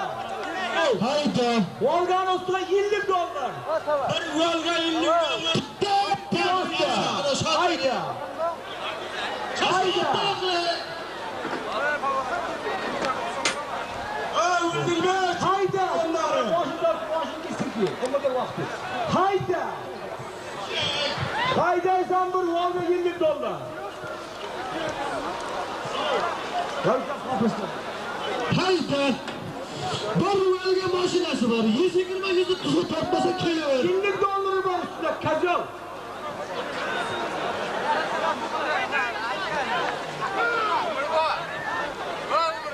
Hayda. Volga'nın üstüne $50. Bir Volga $50. Hayda. Hayda. Hayda. Başın gitsin ki. Olmadı vakti. Hayda. Haydaysan bir Volga $50. Hayda. Bir Volga mashinasi var. 120 tuzu tortmasa kelar. $50 var üstüne kazal.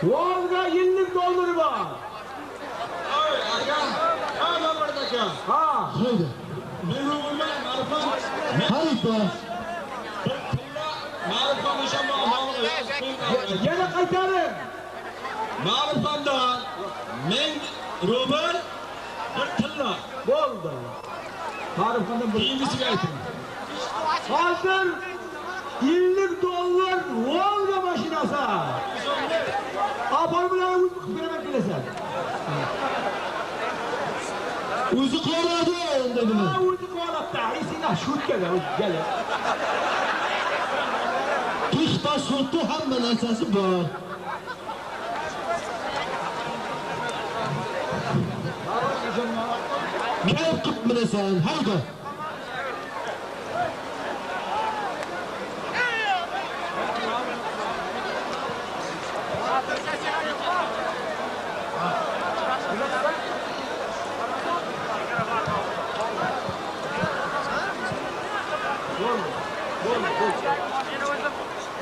Volga $50 var. Ha. Haydi. Men o'g'ilman, ma'rifat. Haydi. Ma'rifat o'sha ma'lumot. Yana qaytaring. Ma'rifatdan 1000 rubl bir tilla. Bo'ldi. Ma'rifatdan bir Keyingisiga ayting. hozir 50 dollar Volga mashinasi. Abol bilan o'zi qilib beraman kelasan. O'zi qoradi dedimi? Ha, o'zi qo'labda. Esingda shutkaga o'zi. Tish pasporti hamma narsasi bor. Kelib qilib minasan, haydi.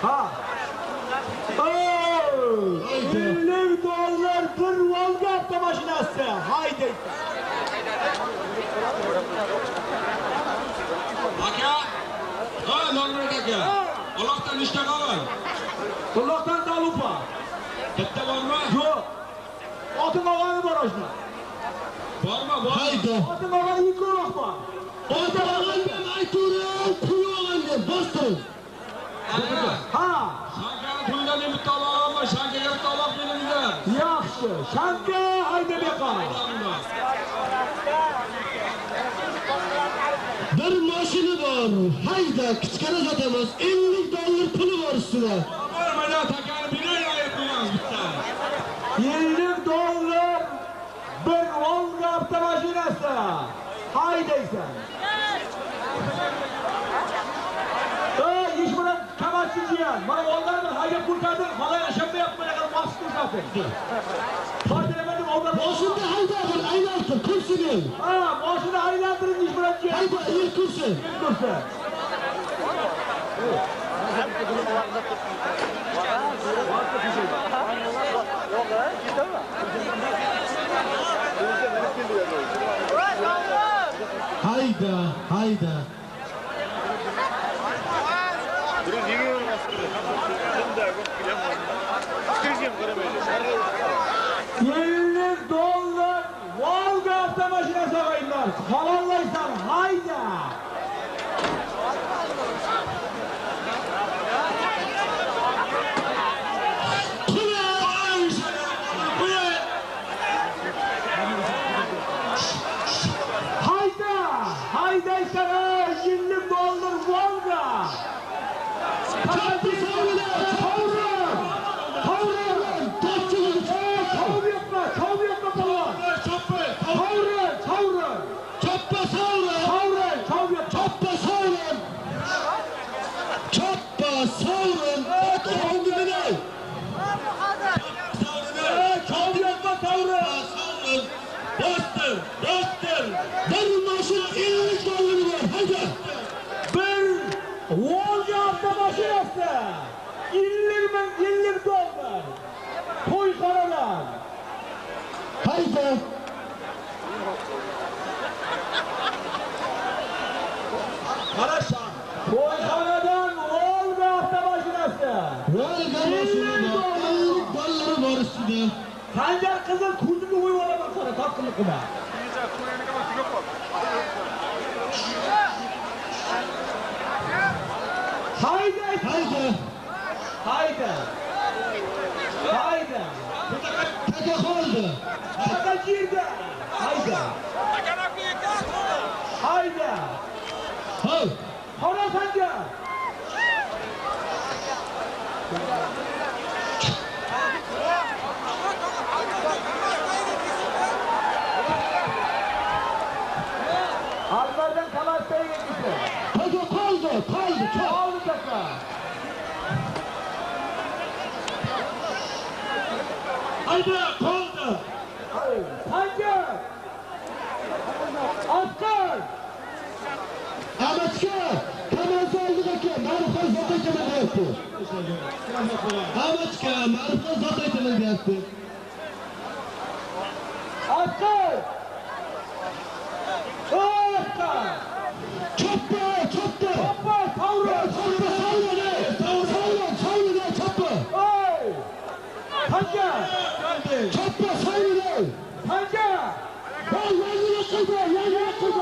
Ha. Oh! 50 dollar bir Volga avtomashinasi. Haydi. Aka. Ha, Nurmurat aka. Allohdan ishta qolin. Allohdan talupa. Bitta bormi? Yo'q. Otim og'ani bor oshna. Bormi? Bor. Haydi. Otim og'ani ikkovoq bor. O'tirgandan ayturing, qo'ygandan bostiring. Ha. Shankani to'ydan bitta olaman, Shankaga bitta olib kelinglar. Yaxshi. Shanka hayda beqon. Bir mashina bor. Hayda, kichkina sotamiz. 50 dollar puli bor ustida. Mana takani bilan ayib qo'yamiz bitta. 50 dollar bir Volga avtomashinasi. Haydaysan. Ish bilan kamatchiyan. Mana onlarni haydab kurtardim. Hali yashamayapman, agar vaqt ko'rsating. Foydalamadim oldan. Boshimda hayda bir aylantir, kursini. Ha, boshini aylantirib ish bilan kel. Hayda, el kursi. Kursi. Hayda, hayda. $50 Volga avtomashinasi og'aylar. Halollaysan, hayda. Hayda, haydaysan, $50 Volga. Kaçtı savunma, savunma. Savunma, topçu. Çavur yapma falan. Çavur. Çappa savunma. Çappa savunma. Çappa savunma. Oturun dibine. Çavur yapma tavrı. Bastır. Bir maaşın 50 doları var. Haydi. Bir Volga avtomashinasi. $50 To'yxonadan. Haydi. Qarashan. To'yxonadan Volga avtomashinasi. Volga mashinada 50 dollari bor ustida. Sanjar qizil ko'zimga qo'yib olaman sana topqinlik qilma. Hayda. Taka qoldi. Taka yerda. Hayda. Hoy. Qora Sanjar. Albardan Kalas'ta'ya gitmişti. Taka qoldi. Oldu taka. Haydi qoldi. Sancar! Askar! Amaçka, kamerası oldudaki marifat zaten kemer yaptı. Amaçka, marifat zaten kemer yaptı. Askar!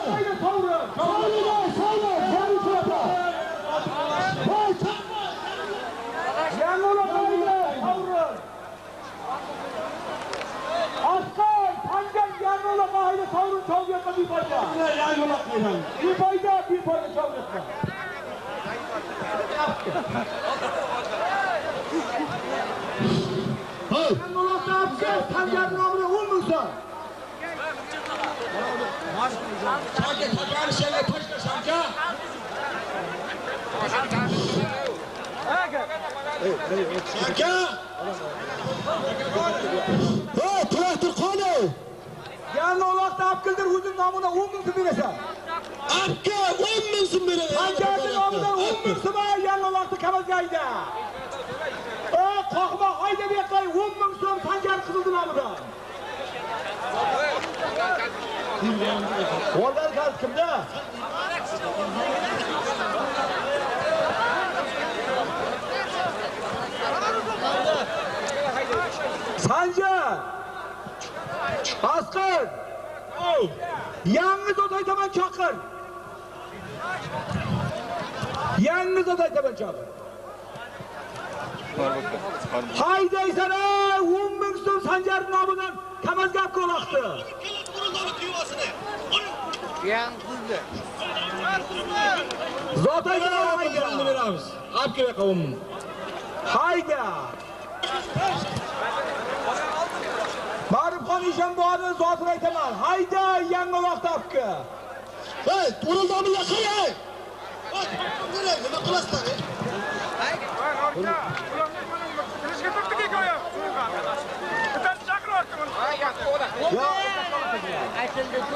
Haydi tavrın. Yanına haydi tavrın. Askar, pancar yanına haydi tavrın çavuyatma bir fayda. Bir fayda çavuyatma. Yanına da yapacağız, pancar namına olmuşsa. Sanki takarı şeyle taşla sanki. Sanki. Hey, traktör konu. Yani olakta apkıldır hücum namına 10 bin birese. Apkı 10 bin biri. Pancar'ın namına 10 bin sıma yani olakta kamalgayda. Kalkma haydi bir kay 10 bin sıma pancar kızıldı namına. Onlar gaz kimde? Sancar! Askar! Yalnız odaytaman çakır! Yalnız odaytaman çakır! Haydi sana 10 bin so'm Sancar namından kamazgap kolaktı! Zotayda haydi! Apkı kavum. Haydi! Marifxon işen bu adını zotini aytaman. Haydi yangi vaqt apki! Hey, uruldu mı yakın hey? Nima qilasizlar?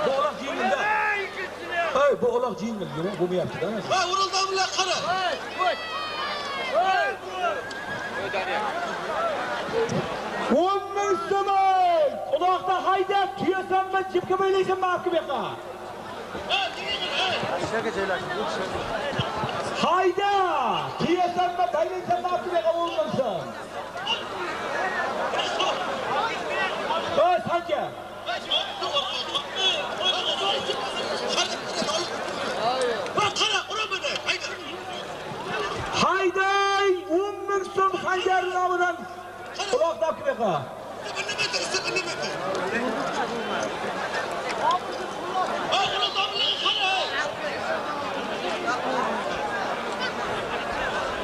Bo'g'loq jingilda. Hey, bo'g'loq jingil, bo'lmayapti-da. Ha, uruldu mı yakın? O'zbekiston! Uloqda haydab tuyasanmi, jibga bo'ylaysanmi apki bu yoqqa? Hayda! Tuyasanmi, bo'ylaysanmi apki bu yoqqa o'lmaysan. Ey Sancar! Hayday! 10 bin so'm Sancar nomidan uloqda apki bu yoqqa.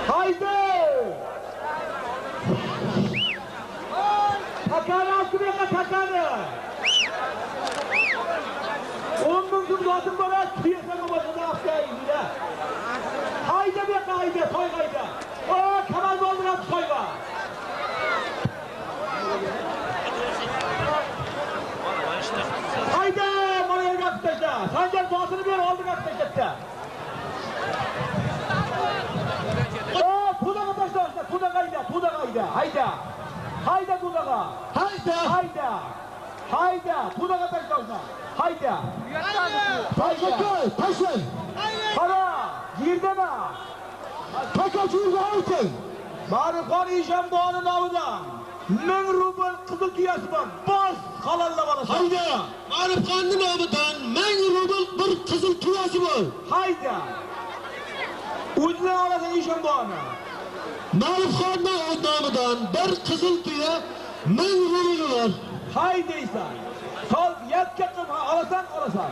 Haydi! Takani apki bu yoqqa takani! 10 bin so'm zotim bor, tuyasanmi boshida apki ayda. Haydi bu yoqqa haydi, toy haydi. Kamal dolduradi toyga. Haydi, mana yerga olib tashla. Sancar zotini ber, oldiga olib tashlabdi. Pudaga tashlashdi, pudaga. Hayda. Hayda pudaga. Hayda, pudaga tashlashdi. Hayda. Taşın. Qara, yerdami? Takaç yurga olsun. Marifxon ishon boni nomidan 1000 rubl qizil tuyasi bor. Bos, halallab olasan. Hayda. Marif kanlı namıdan 1000 rubl bir kızıl tuyası var. Hayda. O'zini olasan ishon boni. Marif kanlı namıdan bir kızıl tuya 1000 rubl var. Haydaysan. Sol yakka qilib olasan.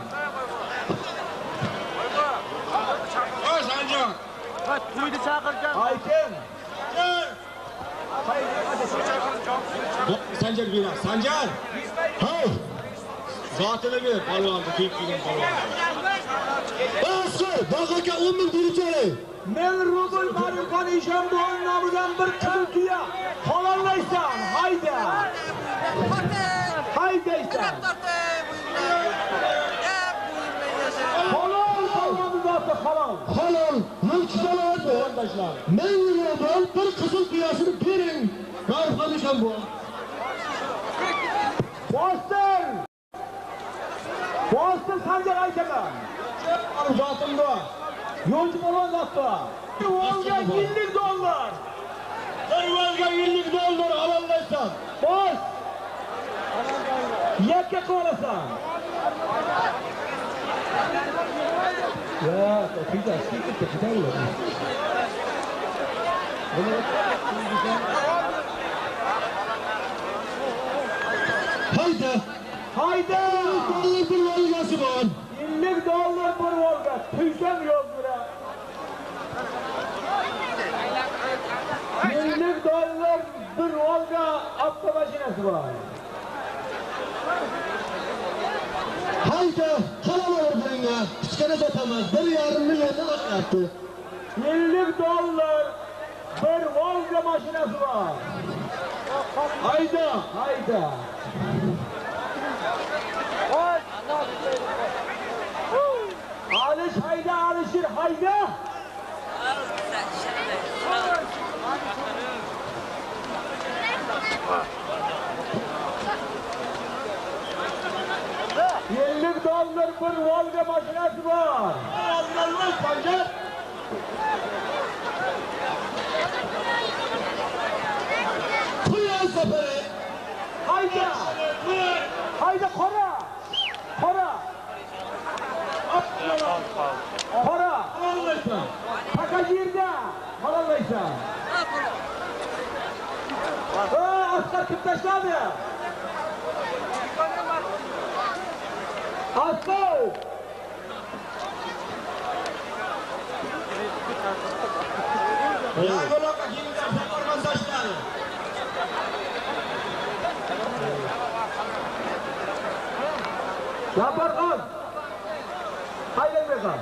Hoş Sancar. To'yni chaqirgan. Aykin. Sancar bir Sancar. Hey. Zatını bir palvandı, kekliğin palvandı. Bası, bakaka 10 bin biriceli. 1000 rubl Marifxon ishon boni nomidan bir qizil tuya. Halollaysan. Hayda. Haydaysan. Halol palvonni zoti halol. Halal, mülkçalardı. 1000 rubl bir kızıl tuyasını verin. Marif kanışan bu. Boston Sancar aytaman. Zotim bor. Yo'lchi polvon zotda. Yo'lga $50. Yo'lga $50 halollaysan. Bos. Yakka qolasan. Ya, güzel, güzel. Haydi. Hayda! $50 bir valgası var. $50 bir volga. Tüysem yok bura. $50 bir volga avtomaşinesi var. Haydi. Kalan olur bununla. Küçükene satamaz. $1,5 milyondan aşağı. $50 bir volga maşinesi var. Hayda, hayda. Alış hayda, alışır hayda. $50 bir Volga makinesi var. Allah'ım pancar. Kuyan seferi. Hayda. Hayda kora. Kora. Kora. Halallaysan. Taka yerde. Halallaysan. Aslan kim taşladı? Aslan. Yaparkan. Haydi bakalım.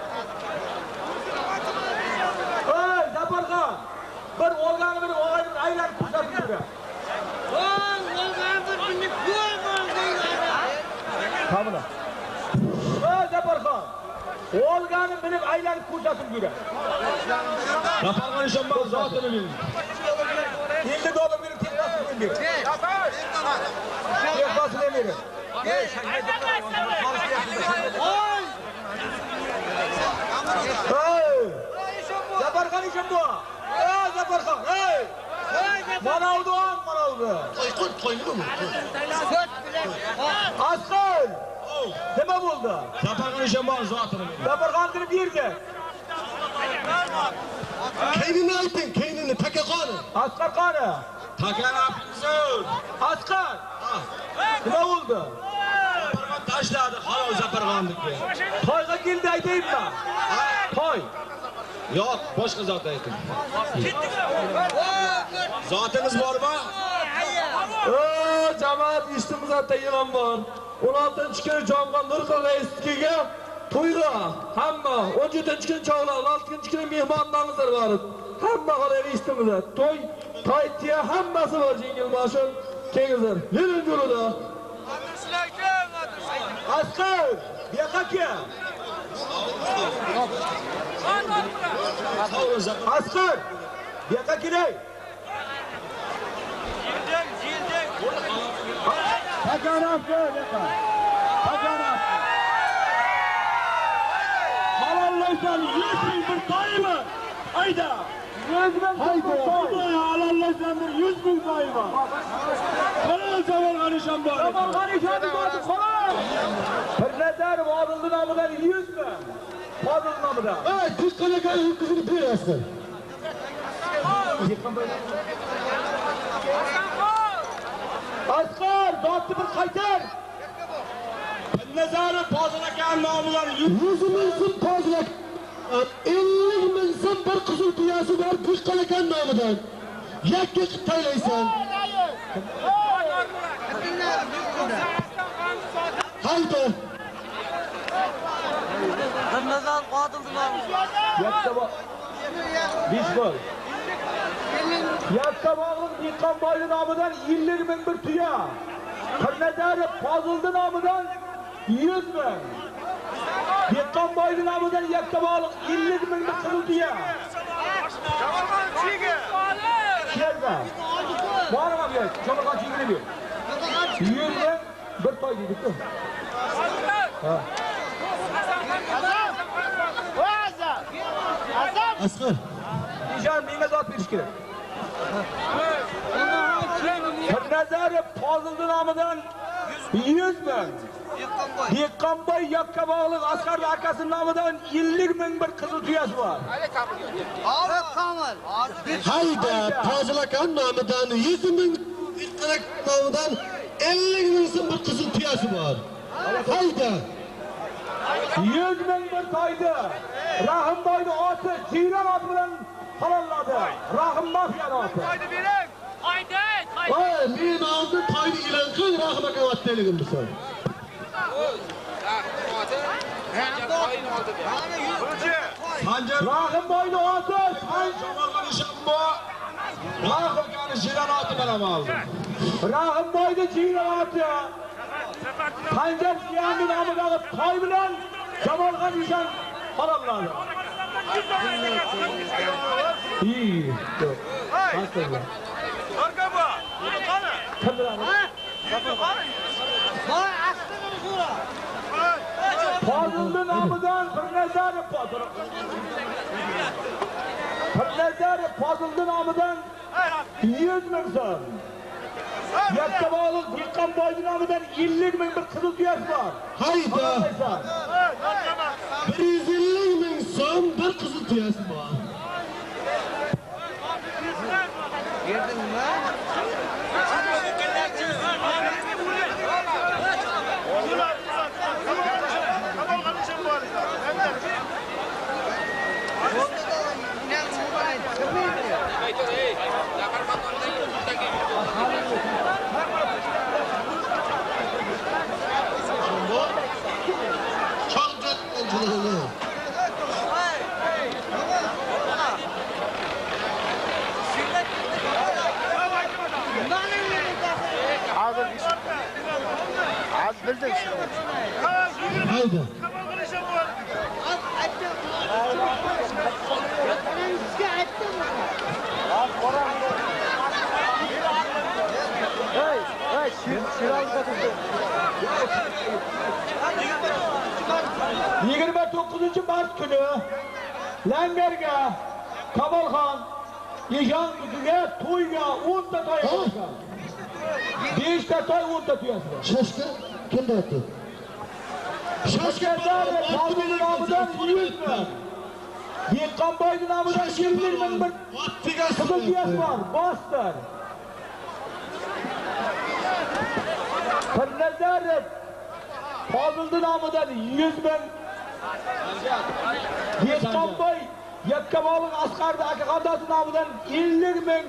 Yaparkan. Bir organı bir oğlanın aylan kuşatın buraya. Tamam. Yaparkan. Oğlanı benim aylan kuşatın buraya. Yaparkan işin bak zatını bilin. $50 benim tekrar bildir. Yapar. Tekrar emirim. Yaparkan işim bu. Yaparkan. Bana oldu an, bana oldu. Koydu mu? Aslan. Deme buldu. Yaparkan işin bak zatını bilin. Yaparkan dirip yerde. Keynini aytın, keynini, takekanı. Aslan kanı. Taken yapıyorsun. Aslan. Deme buldu. Yaparkan taşladı, halal yaparkandık be. Toyga girdi aytayım ben. Toy. Yok, başka zat aytın. Zatınız var mı? Cemaat üstümüzde yılan var. 16. kere camdan Nurkaga eskiga toyga hamma 17. kere çağlar 16. kere mehmanlarınızlar var. Hamma kadar üstümüzde toy taytiye hammasi var jengilbashim kengizlar. Yerin yo'lida. Askar, bir yoqqa kel. Askar, bir yoqqa kelay. Takanaf gel, takanaf. Halallaysan 100 bin bir dayımı. Hayda. 100 bin halallaysan 100 bin dayımı. Kolay Zavalgan işem var. Zavalgan işem var. Kolay. Hürreder Fadıl'ın namıdan 100 bin. Fadıl'ın namıdan. Evet, kız kalekanın kızını bir yazsın. Askar, dağıttı bir kaytar. Nezarı Fazlakan namıdan 100 bin fazla. 50 bin bir kızıl piyası var, kız kalekan namıdan. Yakık tayleysen. Haydi. Ramazan Fadıl'ın abi. yakta bak. Beş gol. Yakta bağlı yıkan boylu namıdan 50 bin bir tüya. Kırnezarı Fazıl'dı namıdan 100 bin. Yıkan boylu namıdan yakta bağlı 50 bin bir kızıl tüya. Şerbe. Var mı abi? Çabuk çingini bir. 100 bin bir toy dedik mi? Ha. Askar. Nijan menge zat beriş kerak. Kırnezarı Fazıl'dı namıdan 100 ming. Dehqonboy Yakkabog'lik Asqar akasining nomidan 50 ming bir qizil tuyasi bor. Hayda, Fozil akan nomidan 100 ming, Dehqon nomidan 50 ming so'm bir qizil tuyasi bor. Hayda. 100 ming bir toydi. Rahimboyning oti Jiran oti bilan halolladi. Rahim mafiyani oti. Voy, men hozir toyni e'lon qil, Rahim aka otdaligim bo'lsa. Rahimboyning oti Rahimboyning Jiran oti. Sanjar Jiyanning nomidagi toy bilan Jamolxon Ishan halolladi. Fozilning nomidan Pirnazarov Fozilning nomidan 100 ming so'm. Yakkabog'lik Dehqonboyning nomidan 50 ming bir qizil tuyasi bor. Hayda. 150 ming so'm bir qizil tuyasi bor. Hayda. Yigirma 9-mart kuni Langarga Kamolxon Eshonga to'yga 10 ta to'y qilgan. 5 ta to'y 10 ta tuyasi bor. Shashka kimda aytdi? Shashkadar Fozilning nomidan 100 ming. Dehqonboyning nomidan 20 ming bir qizil tuyasi bor. Bostir. Pirnazarov Fozilning nomidan 100 ming. Dehqonboy Yakkabog'lik Asqarda akaxondosi nomidan 50 ming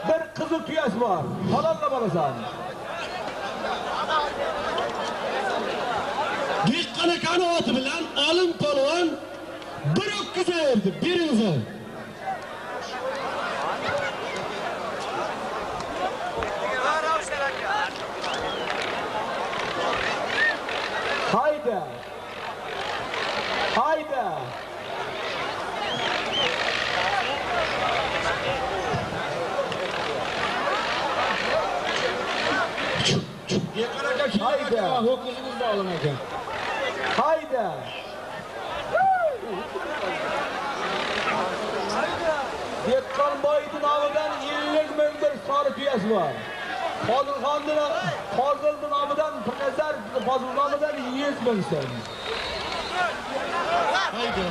bir qizil tuyasi bor. Halolla bo'lasan. Dehqon akani oti bilan olim polvon bir o'tkazardi, biringiz. Hayda. Hayda. Hayda. Ho'kizingizni oling aka. Hayda. Dehqonboyning nomidan 50 ming bir sori tuyasi bor. Fozilning nomidan Pirnazarov Fozilning nomidan 100 ming so'm. Hayda.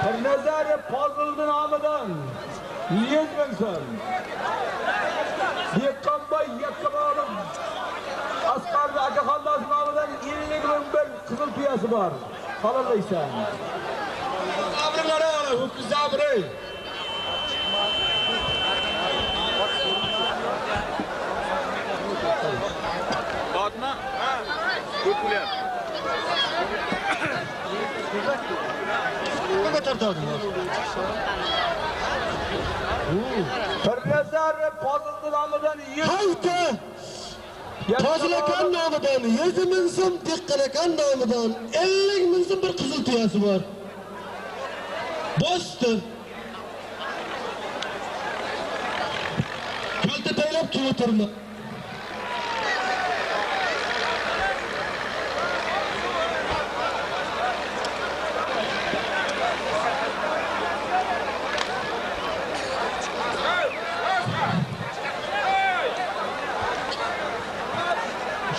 Pirnazarov Fozilning nomidan 100 ming so'm. Dehqonboy Yakkabog'lik Asqarda akaxondosi nomidan 50 ming bir qizil tuyasi bor. Halollaysan. Abrlar ola, ho'kiz zabri. Fatma? Ha. Ko'plar. Nima tortadi? Pirnazarov Fozilning nomidan 100 Hayda. Fozil akan nomidan 100 ming so'm, Dehqon akan nomidan 50 ming so'm bir qizil tuyasi bor. Bostir. Kalta taylab o'tirma.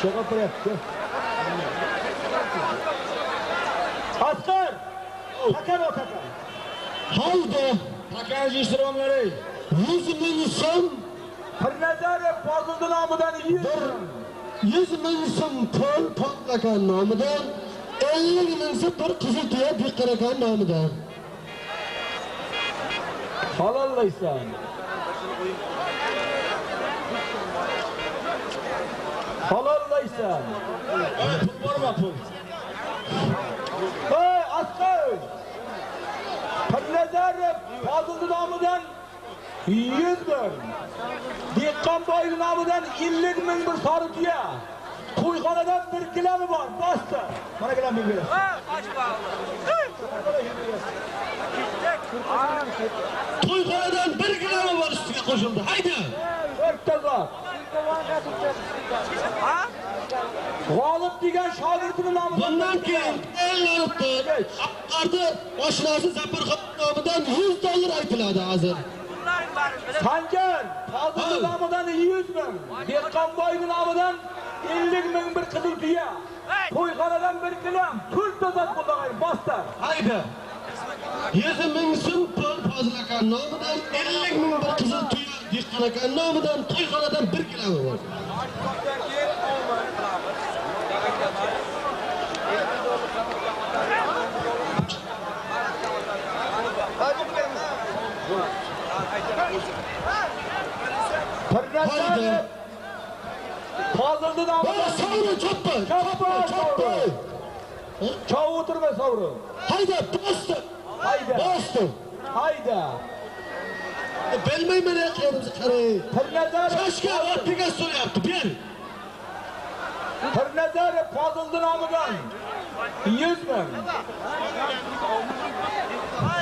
Şaka bıraktı. Asker! Takar o takar. Haydi. Takarcı iştiramları. 100 ming so'm. Pernazarov Fozildi nomidan 100 ming so'm pul Potlakan nomidan, 50 ming so'm bir qizil tuya Diqqarakan nomidan. Halollaysan. Halollaysan. Pul borma pul. Hey asker! Pernazarov Fozildi nomidan 100 ming. Dehqonboy nomidan 50 ming bir sari tuya. To'yxonadan bir kilami bor, bosdi. Mana kilam men beraman. To'yxonadan bir kilami bor ustiga qo'shildi. Haydi. O'rtazor. G'olib degan shogirdini nomidan Bundan keyin ellardi. Aqardi oshnasi Zapirxon nomidan $100 aytiladi hozir. Sanjar Fozildi nomidan 100 ming. Dehqonboy nomidan 50 ming bir qizil tuya. To'yxonadan bir kilam pul tozat bo'lgan bosdi. Haydi. 100 ming so'm pul Fozilakon nomidan, 50 ming bir qizil tuya Diqqarakan nomidan, to'yxonadan bir kilami bor. Pernazarov Fozildi nomidan Savri choppa. Chov o'tirma savri. Haydi, bosdi. Hayda. Bosdi. Hayda. Bilmayman aqimizni qarang. Pernazarov Shoshga ortiga so'rayapti. Ber. Pernazarov Fozildi nomidan 100 ming.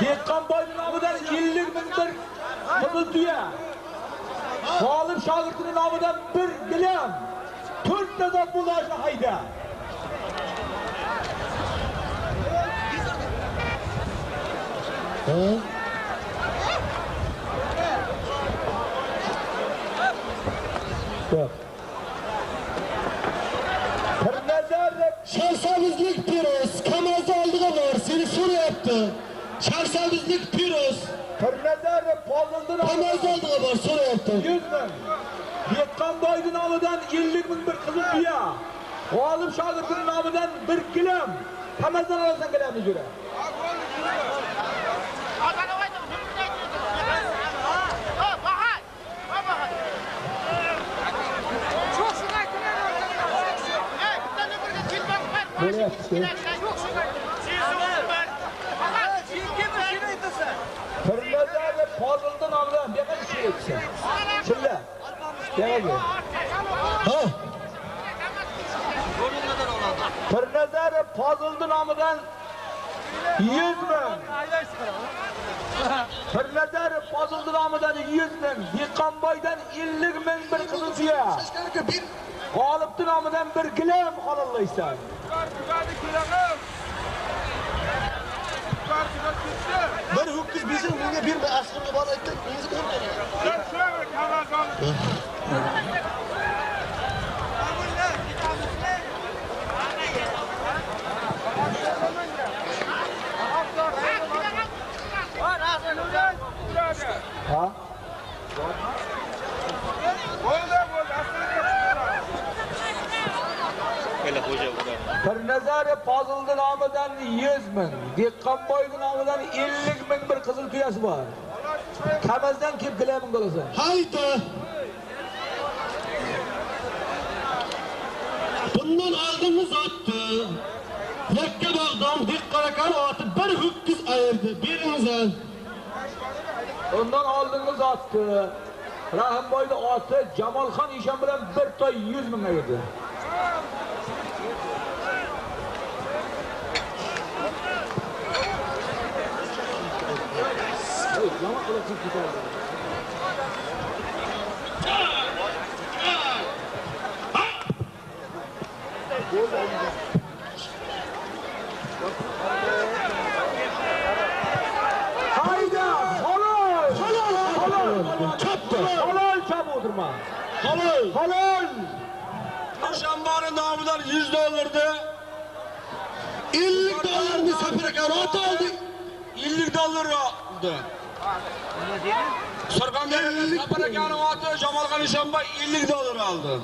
Dehqonboy nomidan 50 ming bir qizil tuya. G'olib shogirdi nomidan bir gilam. 4 tazat bo'ladi hayda. Ha? Pernazarov Sharsavizlik Piroz Kamazda oldiga bor, seni so'rayapti. Sharsavizlik Piroz Pernazarov Fozildi Kamazda nomidan oldiga bor, so'rayapti. 100 ming. Dehqonboy nomidan 50 ming bir qizil tuya. G'olib shogirdi nomidan bir gilam. Kamazdan olasan gilamni jo'ra. Pernazarov Fozildi nomidan bu yoqqa chiqibsan. Chilla. Yo'q. Ha? Pernazarov Fozildi nomidan 100 ming. Pernazarov Fozildi nomidan 100 ming. Dehqonboydan 50 ming bir qizil tuya. G'olibni nomidan bir gilam halollaysan. Bir ho'kiz bezin bunga berma, asqirga bor aytdi. Mengiz Ha? Pernazarov Fozildi nomidan 100 ming. Dehqonboy nomidan 50 ming bir qizil tuyasi bor. Kamazdan kelib gilaming bo'lasan. Haydi. Bundan oldingiz otdi. Yakkabog'dan Diqqarakan oti bir ho'kiz ayirdi. Beringizlar. Ondan oldingiz otdi. Rahimboyning oti Jamolxon Eshon bilan bir toy 100 ming ayirdi. Hayda! Halol! Chopdi. Halol chop o'tirma. Halol. Halol! Çarşambanın namıdan $100'dı. 50 dolarını Safir aka rot aldı. $50 aldı. Surxondaryoda Safir akaning oti Jamolxon Eshonboy $50 aldı.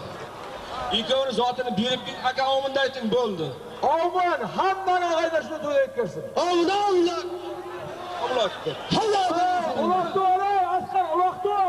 İkkovini zotini berib aka omunda ayting bo'ldi. Aman hammani haydashni to'y etkazsin. Allah Allah. Qabul etdi. Allah. Ular to'ylar